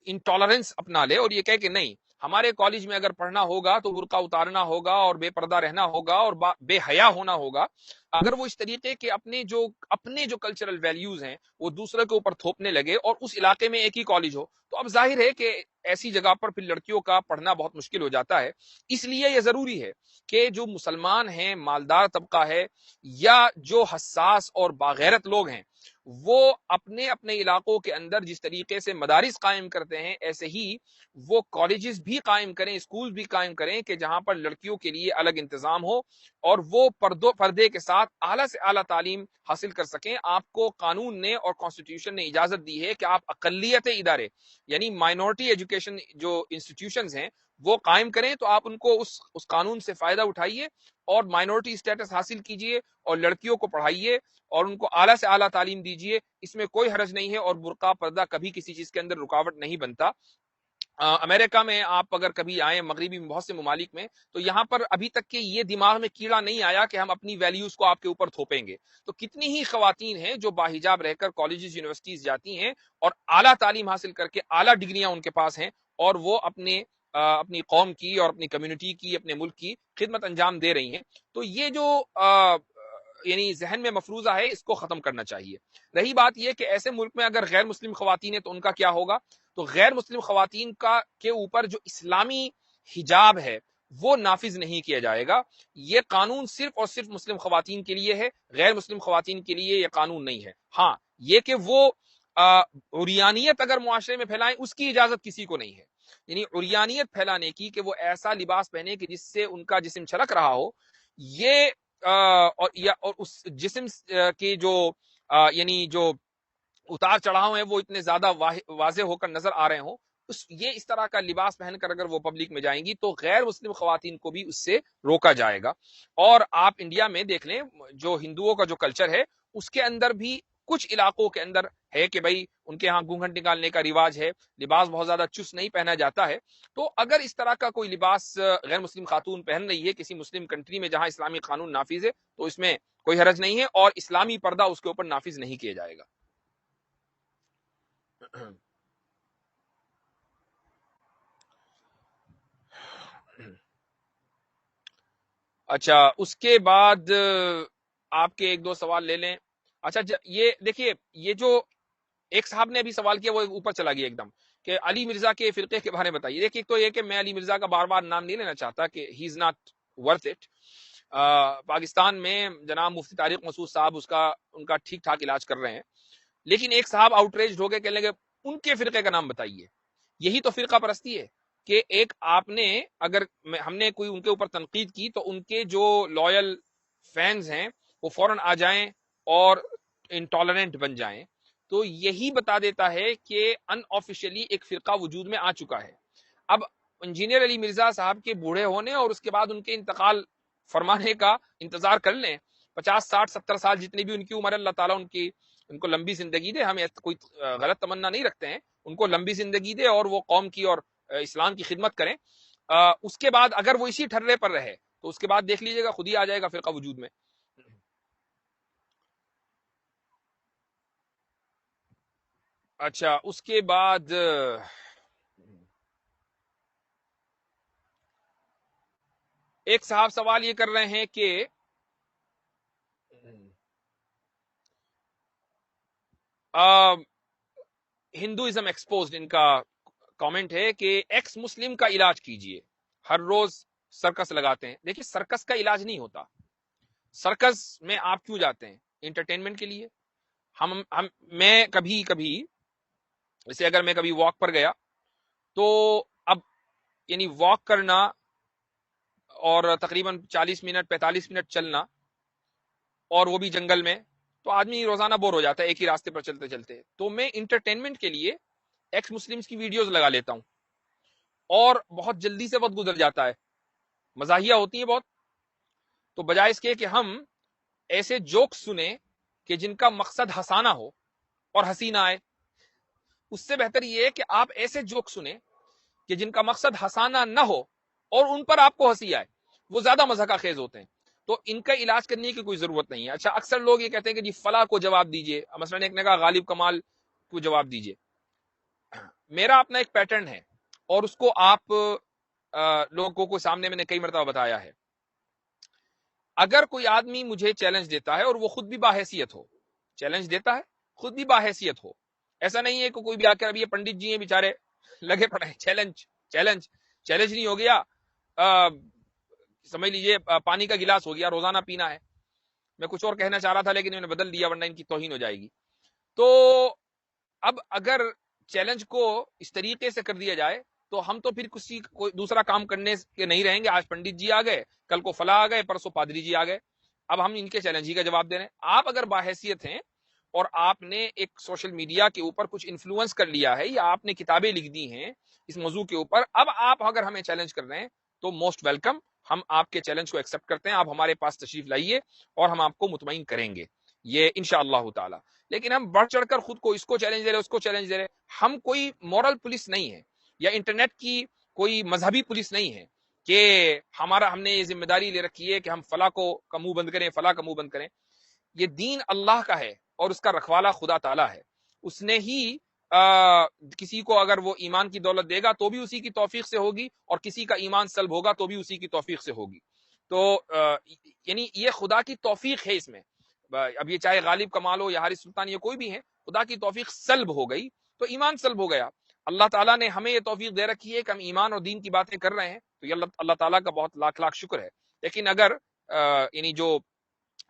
انٹالرنس اپنا لے اور یہ کہے کہ نہیں، ہمارے کالج میں اگر پڑھنا ہوگا تو برقع اتارنا ہوگا اور بے پردہ رہنا ہوگا اور بے حیا ہونا ہوگا، اگر وہ اس طریقے کے اپنے جو کلچرل ویلیوز ہیں وہ دوسرے کے اوپر تھوپنے لگے اور اس علاقے میں ایک ہی کالج ہو، تو اب ظاہر ہے کہ ایسی جگہ پر پھر لڑکیوں کا پڑھنا بہت مشکل ہو جاتا ہے. اس لیے یہ ضروری ہے کہ جو مسلمان ہیں، مالدار طبقہ ہے یا جو حساس اور باغیرت لوگ ہیں، وہ اپنے اپنے علاقوں کے اندر جس طریقے سے مدارس قائم کرتے ہیں ایسے ہی وہ کالجز بھی قائم کریں، اسکول بھی قائم کریں کہ جہاں پر لڑکیوں کے لیے الگ انتظام ہو اور وہ پردے کے ساتھ اعلیٰ سے اعلیٰ تعلیم حاصل کر سکیں. آپ کو قانون نے اور کانسٹیٹیوشن نے اجازت دی ہے کہ آپ اقلیت ادارے یعنی مائنورٹی ایجوکیشن جو انسٹیٹیوشنز ہیں وہ قائم کریں، تو آپ ان کو اس قانون سے فائدہ اٹھائیے اور مائنورٹی اسٹیٹس حاصل کیجئے اور لڑکیوں کو پڑھائیے اور ان کو اعلیٰ سے اعلیٰ تعلیم دیجیے. اس میں کوئی حرج نہیں ہے اور برقع پردہ کبھی کسی چیز کے اندر رکاوٹ نہیں بنتا. امریکہ میں آپ اگر کبھی آئیں، مغربی بہت سے ممالک میں، تو یہاں پر ابھی تک کہ یہ دماغ میں کیڑا نہیں آیا کہ ہم اپنی ویلیوز کو آپ کے اوپر تھوپیں گے. تو کتنی ہی خواتین ہیں جو باحجاب رہ کر کالجز یونیورسٹیز جاتی ہیں اور اعلیٰ تعلیم حاصل کر کے اعلیٰ ڈگریاں ان کے پاس ہیں اور وہ اپنی قوم کی اور اپنی کمیونٹی کی، اپنے ملک کی خدمت انجام دے رہی ہیں. تو یہ جو یعنی ذہن میں مفروضہ ہے اس کو ختم کرنا چاہیے. رہی بات یہ کہ ایسے ملک میں اگر غیر مسلم خواتین ہیں تو ان کا کیا ہوگا، تو غیر مسلم خواتین کے اوپر جو اسلامی حجاب ہے وہ نافذ نہیں کیا جائے گا. یہ قانون صرف اور صرف مسلم خواتین کے لیے ہے، غیر مسلم خواتین کے لیے یہ قانون نہیں ہے. ہاں، یہ کہ وہ عریانیت اگر معاشرے میں پھیلائیں اس کی اجازت کسی کو نہیں ہے. یعنی عریانیت پھیلانے کی کہ وہ ایسا لباس پہنے کہ جس سے ان کا جسم چھلک رہا ہو، یہ اور اس جسم کے جو یعنی جو اتار چڑھاؤ ہیں وہ اتنے زیادہ واضح ہو کر نظر آ رہے ہوں، یہ اس طرح کا لباس پہن کر اگر وہ پبلک میں جائیں گی تو غیر مسلم خواتین کو بھی اس سے روکا جائے گا۔ اور آپ انڈیا میں دیکھ لیں، جو ہندوؤں کا جو کلچر ہے اس کے اندر بھی کچھ علاقوں کے اندر ہے کہ بھائی ان کے ہاں گھونگھٹ نکالنے کا رواج ہے، لباس بہت زیادہ چست نہیں پہنا جاتا ہے۔ تو اگر اس طرح کا کوئی لباس غیر مسلم خاتون پہن رہی ہے کسی مسلم کنٹری میں جہاں اسلامی قانون نافذ ہے تو اس میں کوئی حرج نہیں ہے، اور اسلامی پردہ اس کے اوپر نافذ نہیں کیا جائے گا۔ اچھا، اس کے بعد آپ کے ایک دو سوال لے لیں۔ اچھا یہ دیکھیے، یہ جو ایک صاحب نے ابھی سوال کیا وہ اوپر چلا گیا ایک دم کہ علی مرزا کے فرقے کے بارے میں بتائیے۔ دیکھیے، ایک تو یہ کہ میں علی مرزا کا بار بار نام نہیں لینا چاہتا کہ he is not worth it. Pakistan میں جناب مفتی طارق مسعود صاحب ان کا ٹھیک ٹھاک علاج کر رہے ہیں، لیکن ایک صاحب آؤٹریجڈ ہو کے کہنے لگے ان کے فرقے کا نام بتائیے۔ یہی تو فرقہ پرستی ہے کہ ایک آپ نے اگر ہم نے کوئی ان کے اوپر تنقید کی تو ان کے جو لویل فینز ہیں وہ فوراً آ جائیں اور انٹالرنٹ بن جائیں، تو یہی بتا دیتا ہے کہ ان آفیشیلی ایک فرقہ وجود میں آ چکا ہے۔ اب انجینئر علی مرزا صاحب کے بوڑھے ہونے اور اس کے بعد ان کے انتقال فرمانے کا انتظار کر لیں، 50 60 70 سال جتنی بھی ان کی عمر، اللہ تعالیٰ ان کو لمبی زندگی دے، ہم کوئی غلط تمنا نہیں رکھتے ہیں، ان کو لمبی زندگی دے اور وہ قوم کی اور اسلام کی خدمت کریں۔ اس کے بعد اگر وہ اسی ٹھرے پر رہے تو اس کے بعد دیکھ لیجئے گا خود ہی آ جائے گا فرقہ وجود میں۔ اچھا، اس کے بعد ایک صاحب سوال یہ کر رہے ہیں کہ ہندوازم ایکسپوزڈ، ان کا کامنٹ ہے کہ ایکس مسلم کا علاج کیجئے، ہر روز سرکس لگاتے ہیں۔ دیکھیے، سرکس کا علاج نہیں ہوتا۔ سرکس میں آپ کیوں جاتے ہیں؟ انٹرٹینمنٹ کے لیے۔ میں کبھی جیسے اگر میں کبھی واک پر گیا تو اب یعنی واک کرنا اور تقریباً 40 منٹ 45 منٹ چلنا، اور وہ بھی جنگل میں، تو آدمی روزانہ بور ہو جاتا ہے ایک ہی راستے پر چلتے چلتے۔ تو میں انٹرٹینمنٹ کے لیے ایکس مسلمز کی ویڈیوز لگا لیتا ہوں، اور بہت جلدی سے وقت گزر جاتا ہے، مزاحیہ ہوتی ہیں بہت۔ تو بجائے اس کے کہ ہم ایسے جوکس سنیں کہ جن کا مقصد ہنسانا ہو اور ہنسی نہ آئے، اس سے بہتر یہ ہے کہ آپ ایسے جوک سنیں کہ جن کا مقصد ہنسانا نہ ہو اور ان پر آپ کو ہنسی آئے، وہ زیادہ مضحکہ خیز ہوتے ہیں۔ تو ان کا علاج کرنے کی کوئی ضرورت نہیں ہے۔ اچھا، اکثر لوگ یہ کہتے ہیں کہ جی فلاں کو جواب دیجئے، مثلا ایک نے کہا غالب کمال کو جواب دیجئے۔ میرا اپنا ایک پیٹرن ہے اور اس کو آپ لوگوں کو سامنے میں نے کئی مرتبہ بتایا ہے۔ اگر کوئی آدمی مجھے چیلنج دیتا ہے اور وہ خود بھی باحیثیت ہو، چیلنج دیتا ہے خود بھی باحیثیت ہو، ایسا نہیں ہے کہ کوئی بھی آ کر ابھی یہ پنڈت جی ہیں بیچارے لگے پڑے ہیں، چیلنج نہیں ہو گیا، سمجھ لیجئے پانی کا گلاس ہو گیا، روزانہ پینا ہے۔ میں کچھ اور کہنا چاہ رہا تھا لیکن انہوں نے بدل دیا ورنہ ان کی توہین ہو جائے گی۔ تو اب اگر چیلنج کو اس طریقے سے کر دیا جائے تو ہم تو پھر کوئی دوسرا کام کرنے کے نہیں رہیں گے۔ آج پنڈت جی آ گئے، کل کو فلاں آ گئے، پرسوں پادری جی آ گئے، اب ہم ان کے چیلنج ہی کا جواب دے رہے ہیں۔ آپ اگر باحیثیت ہیں اور آپ نے ایک سوشل میڈیا کے اوپر کچھ انفلوئنس کر لیا ہے یا آپ نے کتابیں لکھ دی ہیں اس موضوع کے اوپر، اب آپ اگر ہمیں چیلنج کر رہے ہیں تو موسٹ ویلکم، ہم آپ کے چیلنج کو ایکسپٹ کرتے ہیں۔ آپ ہمارے پاس تشریف لائیے اور ہم آپ کو مطمئن کریں گے، یہ انشاءاللہ تعالی۔ لیکن ہم بڑھ چڑھ کر خود کو اس کو چیلنج دے رہے، اس کو چیلنج دے رہے، ہم کوئی مورل پولیس نہیں ہے یا انٹرنیٹ کی کوئی مذہبی پولیس نہیں ہے کہ ہم نے یہ ذمہ داری لے رکھی ہے کہ ہم فلاں کو کا منہ بند کریں، فلاں کا منہ بند کریں۔ یہ دین اللہ کا ہے اور اس کا رکھوالا خدا تعالی ہے۔ اس نے ہی کسی کو اگر وہ ایمان کی دولت دے گا تو بھی اسی کی توفیق سے ہوگی، اور کسی کا ایمان سلب ہوگا تو بھی اسی کی توفیق سے ہوگی۔ تو یعنی یہ خدا کی توفیق ہے اس میں۔ اب یہ چاہے غالب کمال ہو یا حارث سلطان، یہ کوئی بھی ہے، خدا کی توفیق سلب ہو گئی تو ایمان سلب ہو گیا۔ اللہ تعالیٰ نے ہمیں یہ توفیق دے رکھی ہے کہ ہم ایمان اور دین کی باتیں کر رہے ہیں، تو یہ اللہ تعالیٰ کا بہت لاکھ لاکھ شکر ہے۔ لیکن اگر یعنی جو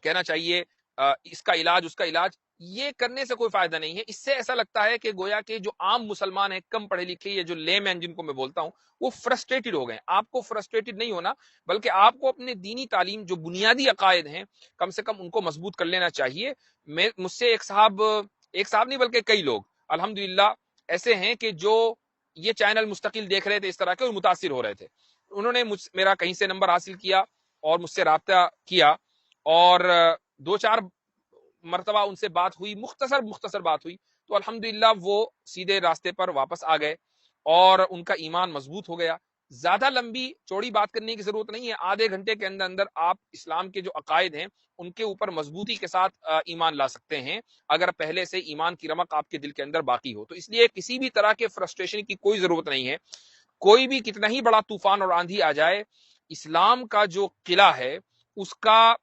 کہنا چاہیے اس کا علاج اس کا علاج، یہ کرنے سے کوئی فائدہ نہیں ہے. اس سے ایسا لگتا ہے کہ گویا کہ جو عام مسلمان ہیں، کم پڑھے لکھے یا جو لے مین جن کو میں بولتا ہوں، وہ فرسٹریٹڈ ہو گئے. آپ کو فرسٹریٹڈ نہیں ہونا، بلکہ آپ کو اپنے دینی تعلیم جو بنیادی عقائد ہیں کم سے کم ان کو مضبوط کر لینا چاہیے. مجھ سے ایک صاحب نہیں بلکہ کئی لوگ الحمدللہ ایسے ہیں کہ جو یہ چینل مستقل دیکھ رہے تھے اس طرح کے اور متاثر ہو رہے تھے. انہوں نے میرا کہیں سے نمبر حاصل کیا اور مجھ سے رابطہ کیا، اور 2-4 مرتبہ ان سے بات ہوئی، مختصر بات ہوئی، تو الحمدللہ وہ سیدھے راستے پر واپس آ گئے اور ان کا ایمان مضبوط ہو گیا. زیادہ لمبی چوڑی بات کرنے کی ضرورت نہیں ہے. آدھے گھنٹے کے اندر اندر آپ اسلام کے جو عقائد ہیں ان کے اوپر مضبوطی کے ساتھ ایمان لا سکتے ہیں، اگر پہلے سے ایمان کی رمق آپ کے دل کے اندر باقی ہو. تو اس لیے کسی بھی طرح کے فرسٹریشن کی کوئی ضرورت نہیں ہے. کوئی بھی کتنا ہی بڑا طوفان اور آندھی آ جائے، اسلام کا جو قلعہ ہے اس کا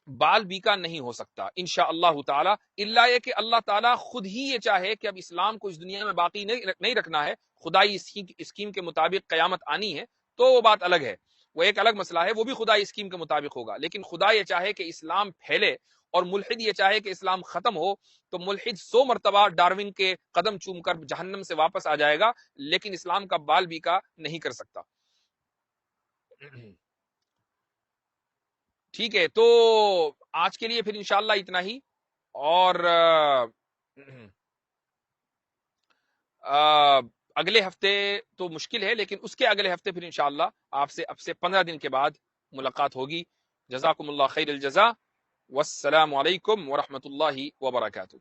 بال بیکا نہیں ہو سکتا انشاءاللہ تعالی، الا یہ کہ اللہ تعالیٰ خود ہی یہ چاہے کہ اب اسلام کو اس دنیا میں باقی نہیں رکھنا ہے، خدائی اسکیم کے مطابق قیامت آنی ہے، تو وہ بات الگ ہے، وہ ایک الگ مسئلہ ہے، وہ بھی خدائی اسکیم کے مطابق ہوگا. لیکن خدا یہ چاہے کہ اسلام پھیلے اور ملحد یہ چاہے کہ اسلام ختم ہو، تو ملحد 100 مرتبہ ڈارون کے قدم چوم کر جہنم سے واپس آ جائے گا، لیکن اسلام کا بال بیکا نہیں کر سکتا. ٹھیک ہے، تو آج کے لیے پھر انشاءاللہ اتنا ہی، اور اگلے ہفتے تو مشکل ہے، لیکن اس کے اگلے ہفتے پھر انشاءاللہ آپ سے اب سے 15 دن کے بعد ملاقات ہوگی. جزاکم اللہ خیر الجزا، والسلام علیکم ورحمۃ اللہ وبرکاتہ.